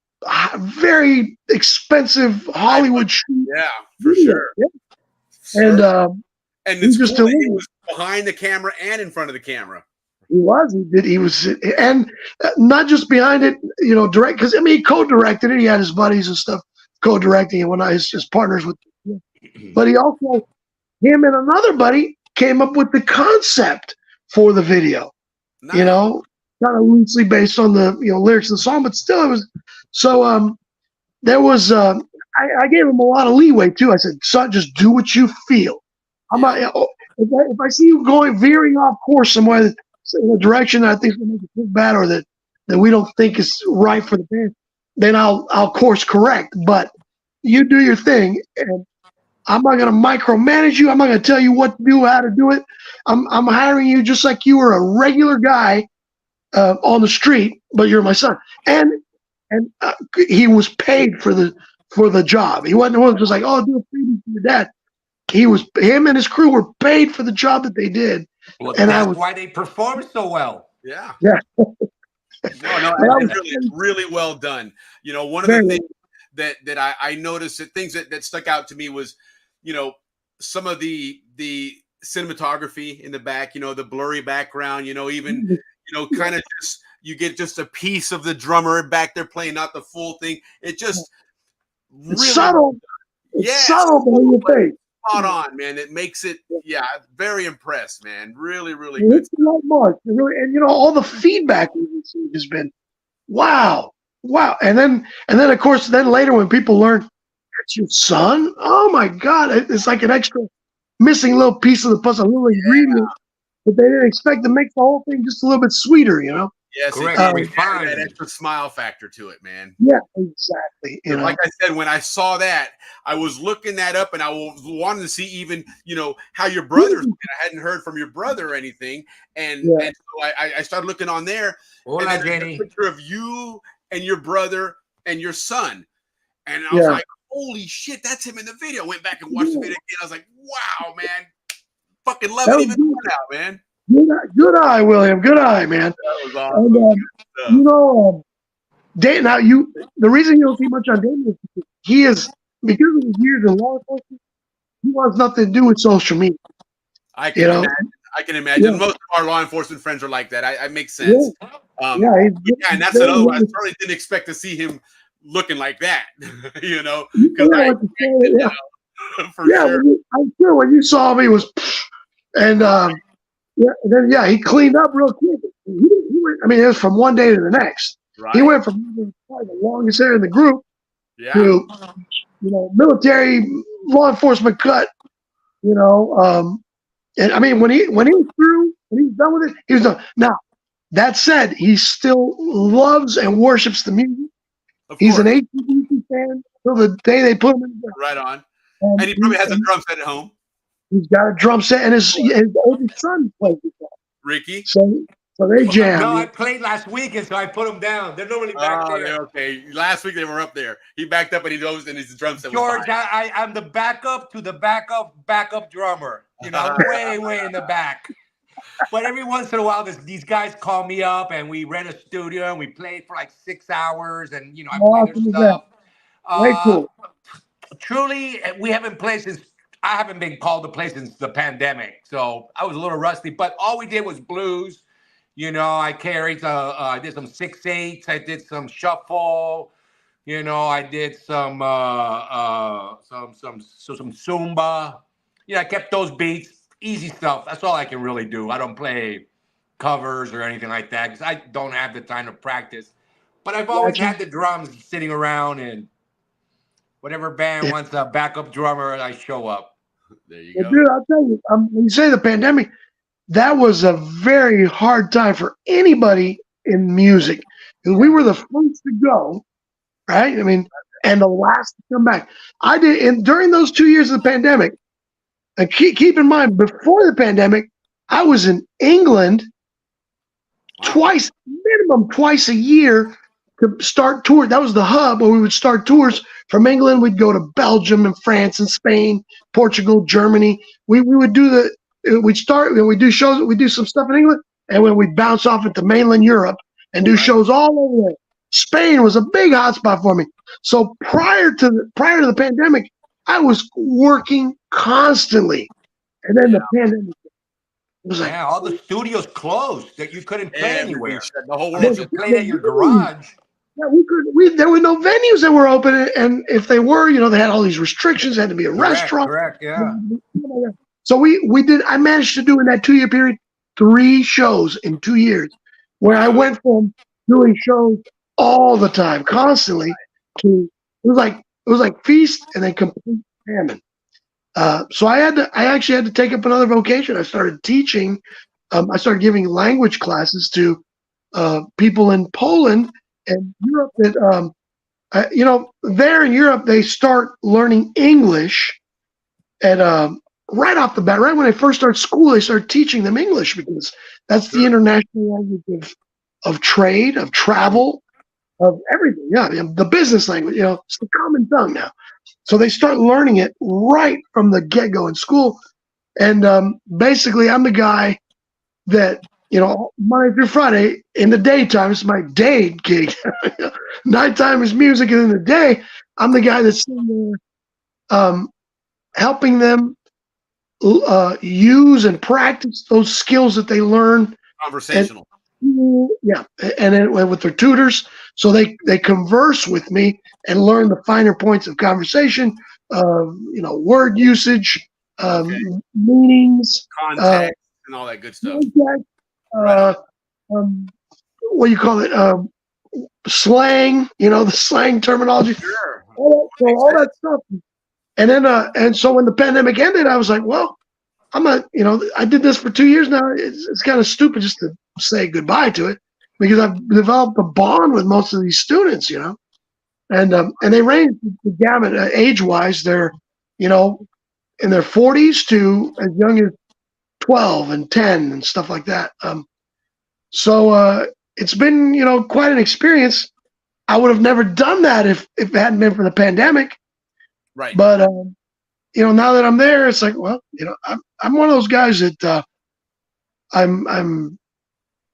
very expensive Hollywood shoot. Yeah, for sure. Yeah. Sure. And it's just cool that he was behind the camera and in front of the camera. He was, and not just behind it, you know, direct, because I mean, he co-directed it. He had his buddies and stuff co-directing it, when his partners with, but he also, him and another buddy came up with the concept for the video. Nice. You know, kind of loosely based on the, you know, lyrics of the song, but still it was. So there was I gave him a lot of leeway too. I said, "Son, just do what you feel. I'm not, if I see you veering off course somewhere in a direction that I think is going to make it feel bad, or that we don't think is right for the band, then I'll course correct. But you do your thing, and I'm not going to micromanage you. I'm not going to tell you what to do, how to do it. I'm hiring you just like you were a regular guy on the street, but you're my son." And he was paid for the job. He wasn't just like, "Oh, do a freebie for your dad." Him and his crew were paid for the job that they did. Well, and that's why they performed so well. Yeah. Yeah. No, it's really well done. You know, one of the things that I noticed, that things that stuck out to me was, you know, some of the cinematography in the back, you know, the blurry background, you know, even, you know, kind of just, you get just a piece of the drummer back there playing, not the full thing. It just really subtle. It's subtle, but in your face. Spot on, man. It makes it, very impressed, man. Really, really good. It's the right mark. Really, and you know, all the feedback we've received has been, wow. And then of course, then later when people learn that's your son, oh my God, it's like an extra missing little piece of the puzzle, a little ingredient that they didn't expect, to make the whole thing just a little bit sweeter, you know? Yes, correct. That extra smile factor to it, man. Yeah, exactly. You know? Like I said, when I saw that, I was looking that up, and I was wanting to see even, you know, how your brother's. I hadn't heard from your brother or anything, and so I started looking on there. Hola, and Jenny. A picture of you and your brother and your son, and I was like, "Holy shit, that's him in the video." Went back and watched the video again. I was like, "Wow, man, fucking love it even more now, man." Good eye, William. Good eye, man. That was awesome. And, you know, the reason you don't see much on Damien is because of his years in law enforcement, he wants nothing to do with social media. I can imagine. Yeah. Most of our law enforcement friends are like that. I makes sense. Yeah. And that's another one. I certainly didn't expect to see him looking like that. You know, because for sure. I'm sure when you saw him, he was, and then he cleaned up real quick. He went, I mean, it was from one day to the next. Right. He went from probably the longest hair in the group to, you know, military law enforcement cut. You know, And I mean, when he was through, when he was done with it, he was done. Now, that said, he still loves and worships the music. Of He's an course. AC/DC fan till the day they put him in the ground. Right on. And he probably has a drum set at home. He's got a drum set, and his oldest son plays guitar. Ricky. So they jam. No, I played last week, and so I put them down. They're normally back there. Okay. Last week they were up there. He backed up and he goes and his drum set. George, I'm the backup to the backup drummer. You know, way in the back. But every once in a while, these guys call me up, and we rent a studio, and we play for like 6 hours, and I play their stuff. Way cool. Truly, we haven't played since. I haven't been called to play since the pandemic, so I was a little rusty. But all we did was blues. I carried. I did some 6/8. I did some shuffle. I did some Zumba. I kept those beats. Easy stuff. That's all I can really do. I don't play covers or anything like that because I don't have the time to practice. But I've always had the drums sitting around, and whatever band wants a backup drummer, I show up. There you go. Dude, I'll tell you, when you say the pandemic, that was a very hard time for anybody in music. We were the first to go, right? I mean, and the last to come back. I did, and during those 2 years of the pandemic, and keep in mind, before the pandemic, I was in England minimum twice a year to start tours. That was the hub where we would start tours. From England, we'd go to Belgium and France and Spain, Portugal, Germany. We'd start, we'd do shows, we'd do some stuff in England, and then we'd bounce off into mainland Europe and do shows all over there. Spain was a big hotspot for me. So prior to the pandemic, I was working constantly, and then the pandemic. It was like, all the studios closed that you couldn't play anywhere. The whole world You played at your garage. Yeah, there were no venues that were open, and if they were, they had all these restrictions. It had to be a restaurant. Correct, yeah. So we did. I managed to do in that 2 year period 3 shows in 2 years, where I went from doing shows all the time, constantly, to it was like feast and then complete famine. So I actually had to take up another vocation. I started teaching. I started giving language classes to people in Poland and Europe. That there in Europe they start learning English, and right off the bat, right when they first start school, they start teaching them English because that's the international language of trade, of travel, of everything. Yeah, the business language. It's the common tongue now. So they start learning it right from the get-go in school. And basically, I'm the guy that, Monday through Friday, in the daytime, it's my day gig. Nighttime is music, and in the day, I'm the guy that's sitting there helping them use and practice those skills that they learn. Conversational. And then with their tutors, so they converse with me and learn the finer points of conversation, word usage, meanings, context, and all that good stuff. What do you call it? Slang, the slang terminology. Sure. All that stuff. And then, and so when the pandemic ended, I was like, well, I did this for 2 years now. It's kind of stupid just to say goodbye to it because I've developed a bond with most of these students, and they range the gamut age-wise. They're, in their 40s to as young as 12 and 10 and stuff like that. So it's been, quite an experience. I would have never done that if it hadn't been for the pandemic. Right. But, now that I'm there, it's like, well, I'm one of those guys that I'm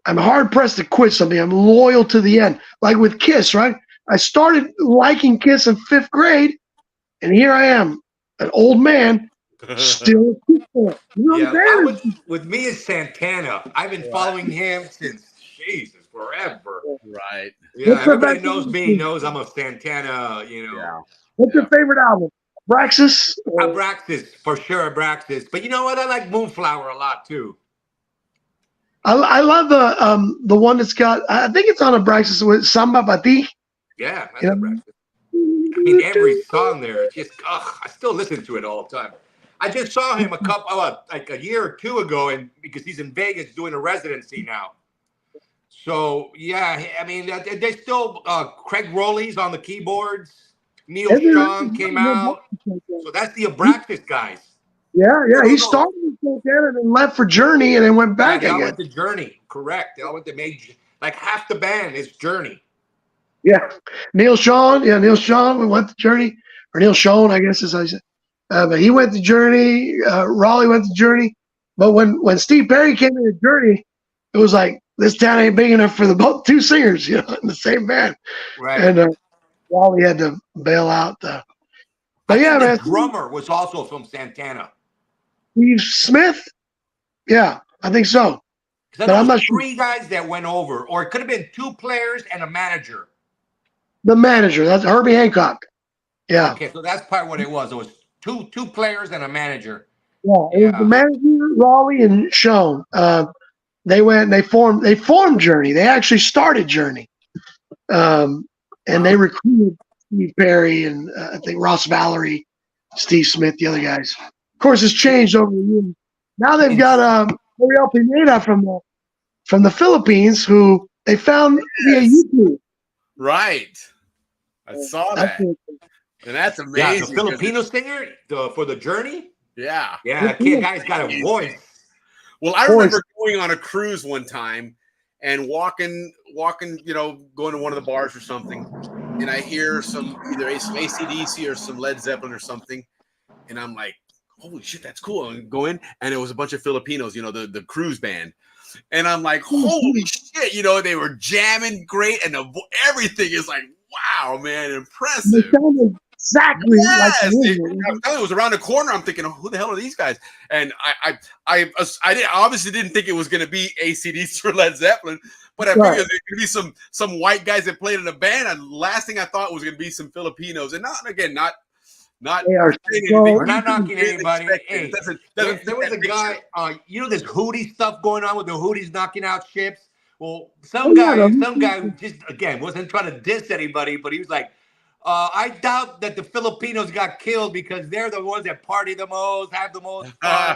hard pressed to quit something. I'm loyal to the end. Like with Kiss, right? I started liking Kiss in 5th grade, and here I am, an old man, still a Kiss fan. What I'm saying? With me is Santana. I've been following him since forever. Right. Yeah, everybody knows me. Knows I'm a Santana. What's your favorite album? Abraxas? Abraxas, for sure, Abraxas. But you know what? I like Moonflower a lot too. I love the one that's got. I think it's on Abraxas with Samba Bati. Yeah, that's Abraxas. I mean, every song there, just I still listen to it all the time. I just saw him like a year or two ago, and because he's in Vegas doing a residency now. So yeah, I mean, they still Craig Rowley's on the keyboards. Neil Sean came out. So that's the Abraxas guys. Yeah. He started in Santana and then left for Journey and then went back again. They all went to Journey. Correct. They all went to like half the band is Journey. Yeah. Neil Sean went to Journey, or Neil Sean, I guess is how you say. But he went to Journey. Raleigh went to Journey. But when Steve Perry came into Journey, it was like, this town ain't big enough for the both two singers, in the same band. Right. And Raleigh had to bail out. But yeah, man. The drummer was also from Santana. Steve Smith? Yeah, I think so. But I'm not sure. 3 guys that went over, or it could have been 2 players and a manager. The manager, that's Herbie Hancock. Yeah. Okay, so that's probably what it was. It was two players and a manager. Yeah, it was the manager, Raleigh and Sean. They went and they formed Journey. They actually started Journey. And they recruited Steve Perry and I think Ross Valerie, Steve Smith, the other guys. Of course, it's changed over the years. Now they've got Ariel Pineda from the Philippines, who they found via YouTube. Right. I saw that. And that's amazing. Yeah, the Filipino singer for the Journey? Yeah. Yeah, that guy's got a voice. Well, I remember going on a cruise one time and walking, going to one of the bars or something, and I hear either some AC/DC or some Led Zeppelin or something, and I'm like, holy shit, that's cool. And go in, and it was a bunch of Filipinos, the cruise band. And I'm like, holy shit, they were jamming great, and everything is like, wow, man, impressive. Exactly. Yes. It was around the corner. I'm thinking, who the hell are these guys? And I obviously didn't think it was going to be AC/DC or Led Zeppelin, but I figured there could be some white guys that played in a band. And last thing I thought was going to be some Filipinos, and not. We're not knocking anybody. Hey, there was a guy. This Hootie stuff going on with the Hooties knocking out ships. Well, some guy just wasn't trying to diss anybody, but he was like, I doubt that the Filipinos got killed because they're the ones that party the most, have the most fun. So they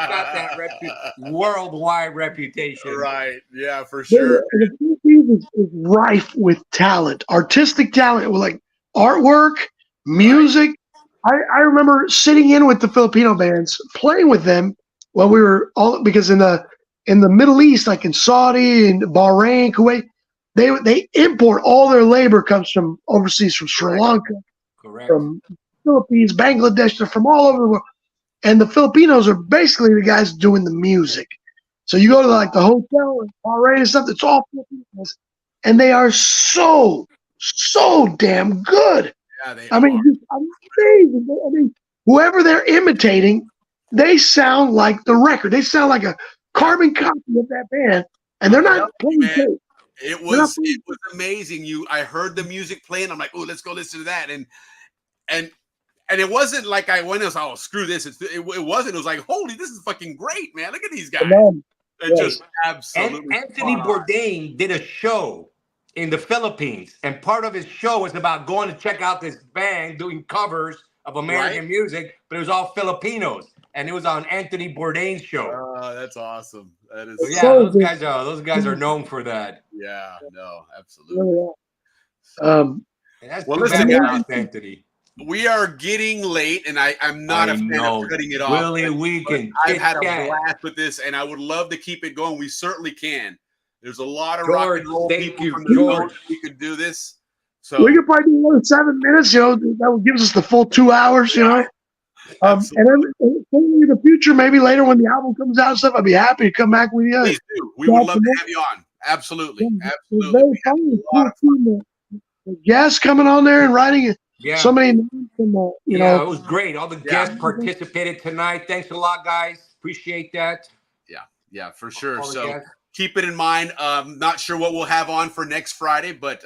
got that worldwide reputation. Right. Yeah, for sure. The Philippines is rife with talent, artistic talent, with like artwork, music. Right. I remember sitting in with the Filipino bands, playing with them when we were because in the Middle East, like in Saudi and Bahrain, Kuwait, they import all their labor comes from overseas, from Sri Lanka, from Philippines, Bangladesh, they're from all over the world. And the Filipinos are basically the guys doing the music. So you go to the hotel in Bahrain and stuff, it's all Filipinos. And they are so damn good. Yeah, they are. Just amazing. I mean, whoever they're imitating, they sound like the record. They sound like a carbon copy of that band. And they're not playing tape. It was amazing. I heard the music playing. I'm like, oh, let's go listen to that. And it wasn't like I went and was, oh, screw this. It wasn't. It was like, holy, this is fucking great, man. Look at these guys. Just absolutely. Anthony Bourdain did a show in the Philippines, and part of his show was about going to check out this band doing covers of American music, but it was all Filipinos. And it was on Anthony Bourdain's show. Oh, that's awesome. That is those guys are known for that. Yeah, no, absolutely. Listen, Anthony. We are getting late, and I'm not a fan of cutting it off. Willie, I've had a blast with this, and I would love to keep it going. We certainly can. There's a lot of rock and roll people from the George. We could do this. So we could probably do another 7 minutes. That would give us the full 2 hours. And then in the future, maybe later when the album comes out and stuff, I'd be happy to come back with you. Please do. We would love to have you on. Absolutely. Absolutely. The guests coming on there and writing it. Yeah. So many names from it was great. All the guests participated tonight. Thanks a lot, guys. Appreciate that. Yeah, for sure. So keep it in mind. Not sure what we'll have on for next Friday, but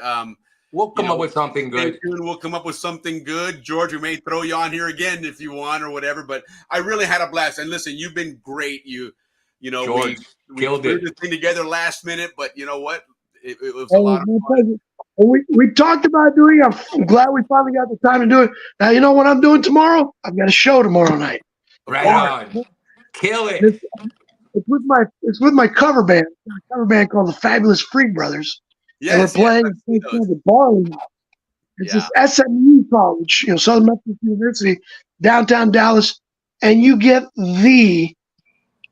we'll come up with something good. We'll come up with something good. George, we may throw you on here again if you want or whatever, but I really had a blast. And listen, you've been great. George, we put this thing together last minute, but you know what? It was a lot of fun. We talked about doing it. I'm glad we finally got the time to do it. Now, you know what I'm doing tomorrow? I've got a show tomorrow night. Right on. Kill it. It's with my cover band. A cover band called the Fabulous Freak Brothers. Yes, and we're playing I've seen those. the Barley. It's this SMU college, Southern Methodist University, downtown Dallas, and you get the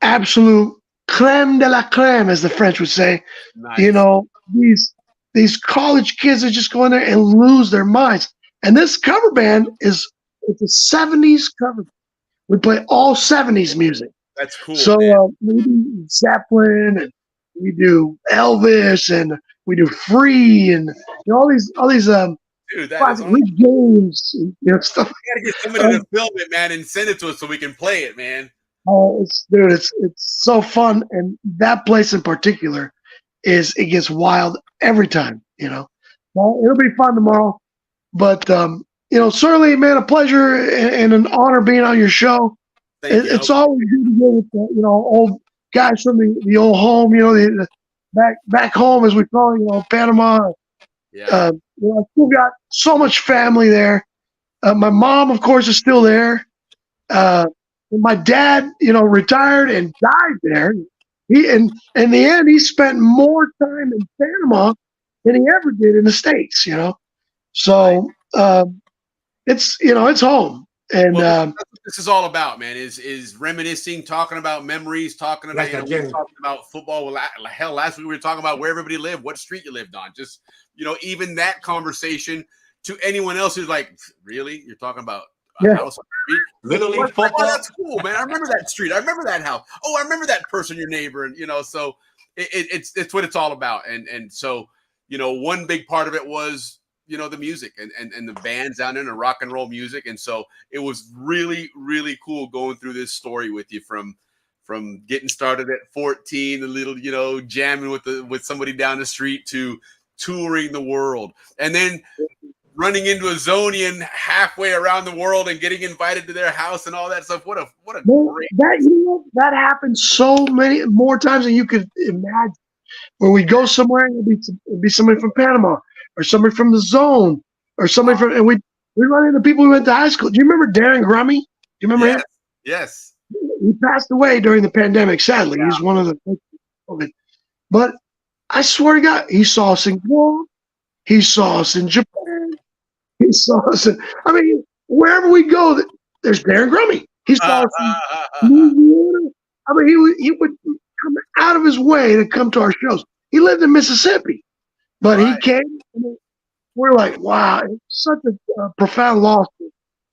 absolute creme de la creme, as the French would say. Nice. These college kids are just go in there and lose their minds. And this cover band it's a 70s cover band. We play all 70s music. That's cool. So we do Zeppelin, and we do Elvis, and we do Free, and all these dude, that is classic games, and stuff. We gotta get somebody to film it, man, and send it to us so we can play it, man. It's so fun, and that place in particular it gets wild every time. Well, it'll be fun tomorrow, but certainly, man, a pleasure and an honor being on your show. It's always good to go with old guys from the old home, the back home, as we call it, Panama. Yeah. I still got so much family there. My mom, of course, is still there. My dad, retired and died there. In the end, he spent more time in Panama than he ever did in the States. So it's home. And that's what this is all about, man. Is reminiscing, talking about memories, talking about we were talking about football. Hell, last week we were talking about where everybody lived, what street you lived on. Just even that conversation to anyone else who's like, really, you're talking about a house on the street? Little League football. Oh, that's cool, man. I remember that street. I remember that house. Oh, I remember that person, your neighbor, and so it's what it's all about. And so one big part of it was the music and the bands down there and the rock and roll music. And so it was really, really cool going through this story with you from getting started at 14, the little, jamming with somebody down the street to touring the world. And then running into a Zonian halfway around the world and getting invited to their house and all that stuff. What a great that happened so many more times than you could imagine. Where we'd go somewhere and it'd be somebody from Panama or somebody from the zone or somebody from, and we run into people we went to high school. Do you remember Darren Grummy? Do you remember him? Yes. He passed away during the pandemic, sadly. He's one of the, but I swear to God, he saw us in Guam. He saw us in Japan. He saw us wherever we go, there's Darren Grummy. He saw us in Louisiana. He would come out of his way to come to our shows. He lived in Mississippi, but he came. We're like, wow, it's such a profound loss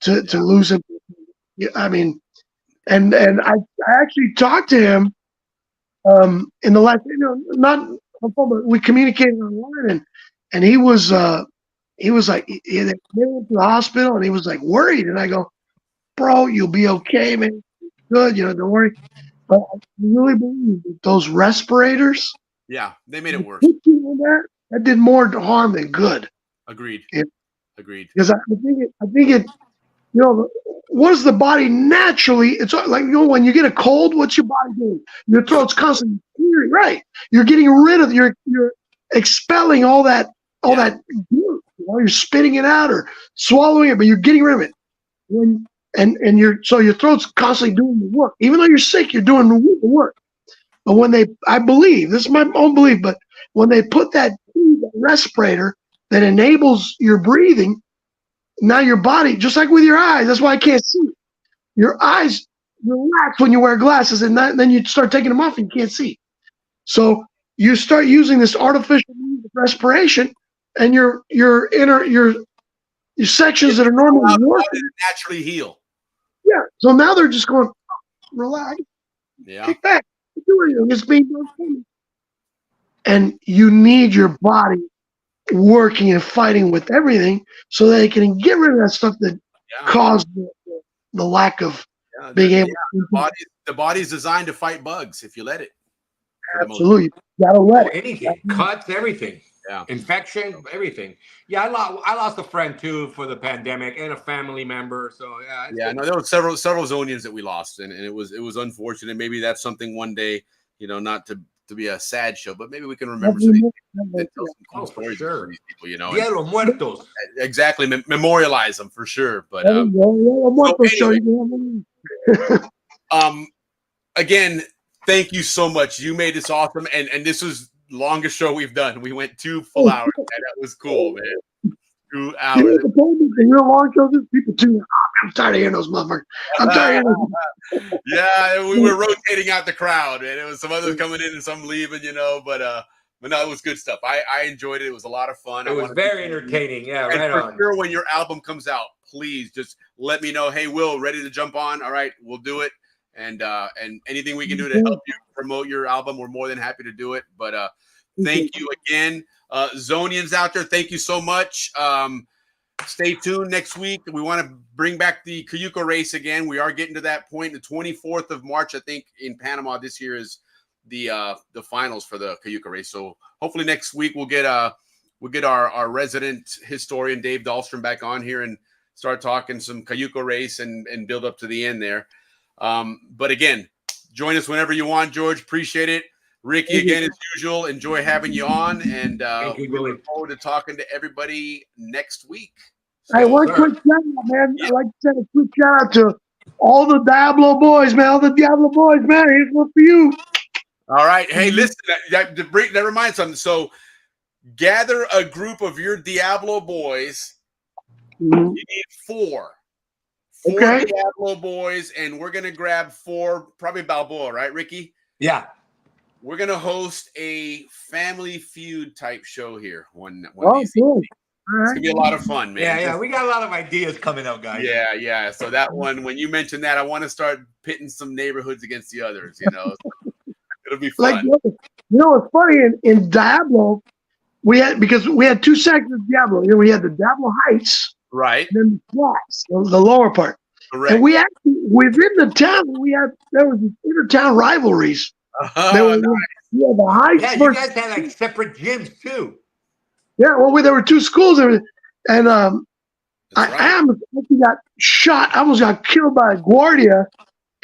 to lose him. And I actually talked to him in the last, not on phone, but we communicated online, and he was like, they went to the hospital, and he was like worried, and I go, bro, you'll be okay, man. Good, don't worry. But I really believe that those respirators, they made it worse. That did more harm than good. Agreed. Agreed. Because I think it, what is the body naturally? It's like, when you get a cold, what's your body doing? Your throat's constantly clearing, right? You're getting rid of you're expelling all that dirt. You're spitting it out or swallowing it, but you're getting rid of it. And your throat's constantly doing the work. Even though you're sick, you're doing the work. But I believe, this is my own belief, but when they put that respirator that enables your breathing, now your body, just like with your eyes, that's why I can't see. Your eyes relax when you wear glasses, and then you start taking them off and you can't see. So you start using this artificial respiration, and your sections that are normally working naturally heal. Yeah. So now they're just going, relax, kick back, do anything. It's being done. And you need your body working and fighting with everything so they can get rid of that stuff that caused the lack of being able to. The body's designed to fight bugs if you let it. Absolutely. You gotta let it. Anything. Cuts, everything. Yeah. Infection, everything. Yeah, I lost a friend too for the pandemic and a family member. So no, there were several Zonians that we lost, and it was unfortunate. Maybe that's something one day, not to be a sad show, but maybe we can remember some cool stories for these people, Dia los Muertos. Exactly, memorialize them for sure. But so Again, thank you so much. You made this awesome, and this was the longest show we've done. We went 2 full hours, and that was cool, man. 2 hours. You know, the real long shows, people too. I'm tired of hearing those motherfuckers. I'm tired of hearing those. Yeah, we were rotating out the crowd, and it was some others coming in and some leaving, but no, it was good stuff. I enjoyed it. It was a lot of fun. It was very entertaining. Yeah, and right for on. sure, when your album comes out, please just let me know. Hey, Will, ready to jump on? All right, we'll do it. And anything we can do to help you promote your album, we're more than happy to do it. But thank you again. Zonian's out there. Thank you so much. Stay tuned next week. We want to bring back the Cayuco race again. We are getting to that point. The 24th of March, I think, in Panama this year is the finals for the Cayuco race. So hopefully next week we'll get our resident historian Dave Dahlstrom back on here and start talking some Cayuco race and build up to the end there. But again, join us whenever you want, George. Appreciate it. Ricky, again, as usual, enjoy having you on, and we look forward to talking to everybody next week. Hey, one quick shout out, man. I'd like to send a quick shout out to all the Diablo boys, man. All the Diablo boys, man. Here's one for you. All right. Hey, listen, that reminds something. So gather a group of your Diablo boys. You need 4. 4 Diablo boys, and we're going to grab 4, probably Balboa, right, Ricky? Yeah. We're going to host a Family Feud type show here one Oh, these cool. It's going to be a lot of fun, man. Yeah. We got a lot of ideas coming up, guys. Yeah. So that one, when you mentioned that, I want to start pitting some neighborhoods against the others, It'll be fun. Like, it's funny, in Diablo, we had 2 sections of Diablo. We had the Diablo Heights. Right. And then the flats, the lower part. Correct. And we actually, within the town, there was inter-town rivalries. Nice. Yeah, the Heights. Yeah, you guys had like separate gyms too. Yeah, well, there were 2 schools, and I almost got shot. I almost got killed by a guardia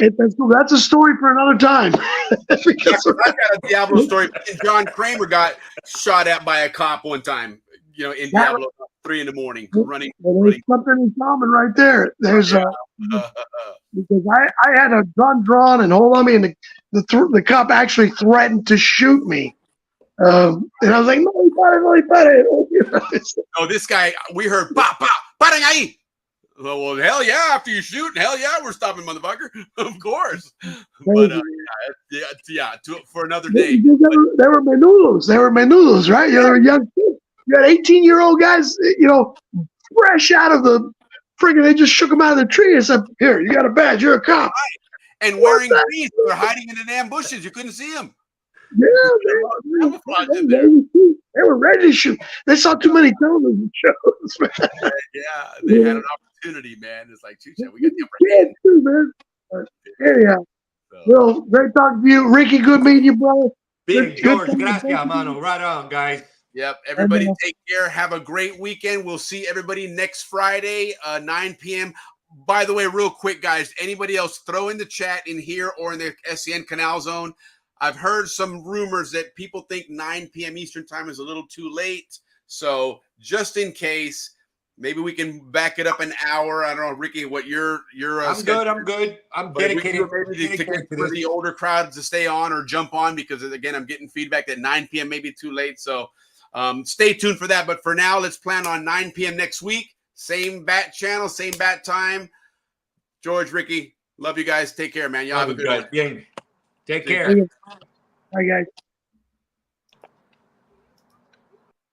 at that school. That's a story for another time. Because I got a Diablo story. John Kramer got shot at by a cop one time. In Diablo, 3 a.m, running. Well, there's something in common right there. There's because I had a gun drawn and hold on me, and the cop actually threatened to shoot me. And I was like, no, he got it. No, this guy, we heard, pa, parang ahí. Well, hell yeah, after you shoot, hell yeah, we're stopping, motherfucker. Of course. But, for another day. They were menudos, right? They were young kids. You had 18-year-old guys, fresh out of the friggin', they just shook them out of the tree and said, here, you got a badge, you're a cop. Right. And wearing grease, they're hiding in the damn bushes. You couldn't see them. Yeah, they were ready to shoot. They saw too many television shows, man. Yeah, they had an opportunity, man. It's like, we got the upper hand. Too, man. Anyhow, Will, great talking to you. Ricky, good meeting you, brother. Big George, gracias, mano. Right on, guys. Yep. Everybody take care. Have a great weekend. We'll see everybody next Friday, 9 p.m. By the way, real quick, guys, anybody else, throw in the chat in here or in the SCN Canal Zone. I've heard some rumors that people think 9 p.m. Eastern time is a little too late. So just in case, maybe we can back it up an hour. I don't know, Ricky, what your I'm good. I'm dedicated. Maybe to get for the older crowd to stay on or jump on, because again, I'm getting feedback that 9 p.m. may be too late. So stay tuned for that. But for now, let's plan on 9 p.m. next week. Same bat channel, same bat time. George, Ricky, love you guys. Take care, man. Y'all have a good one. Take care. Bye, guys.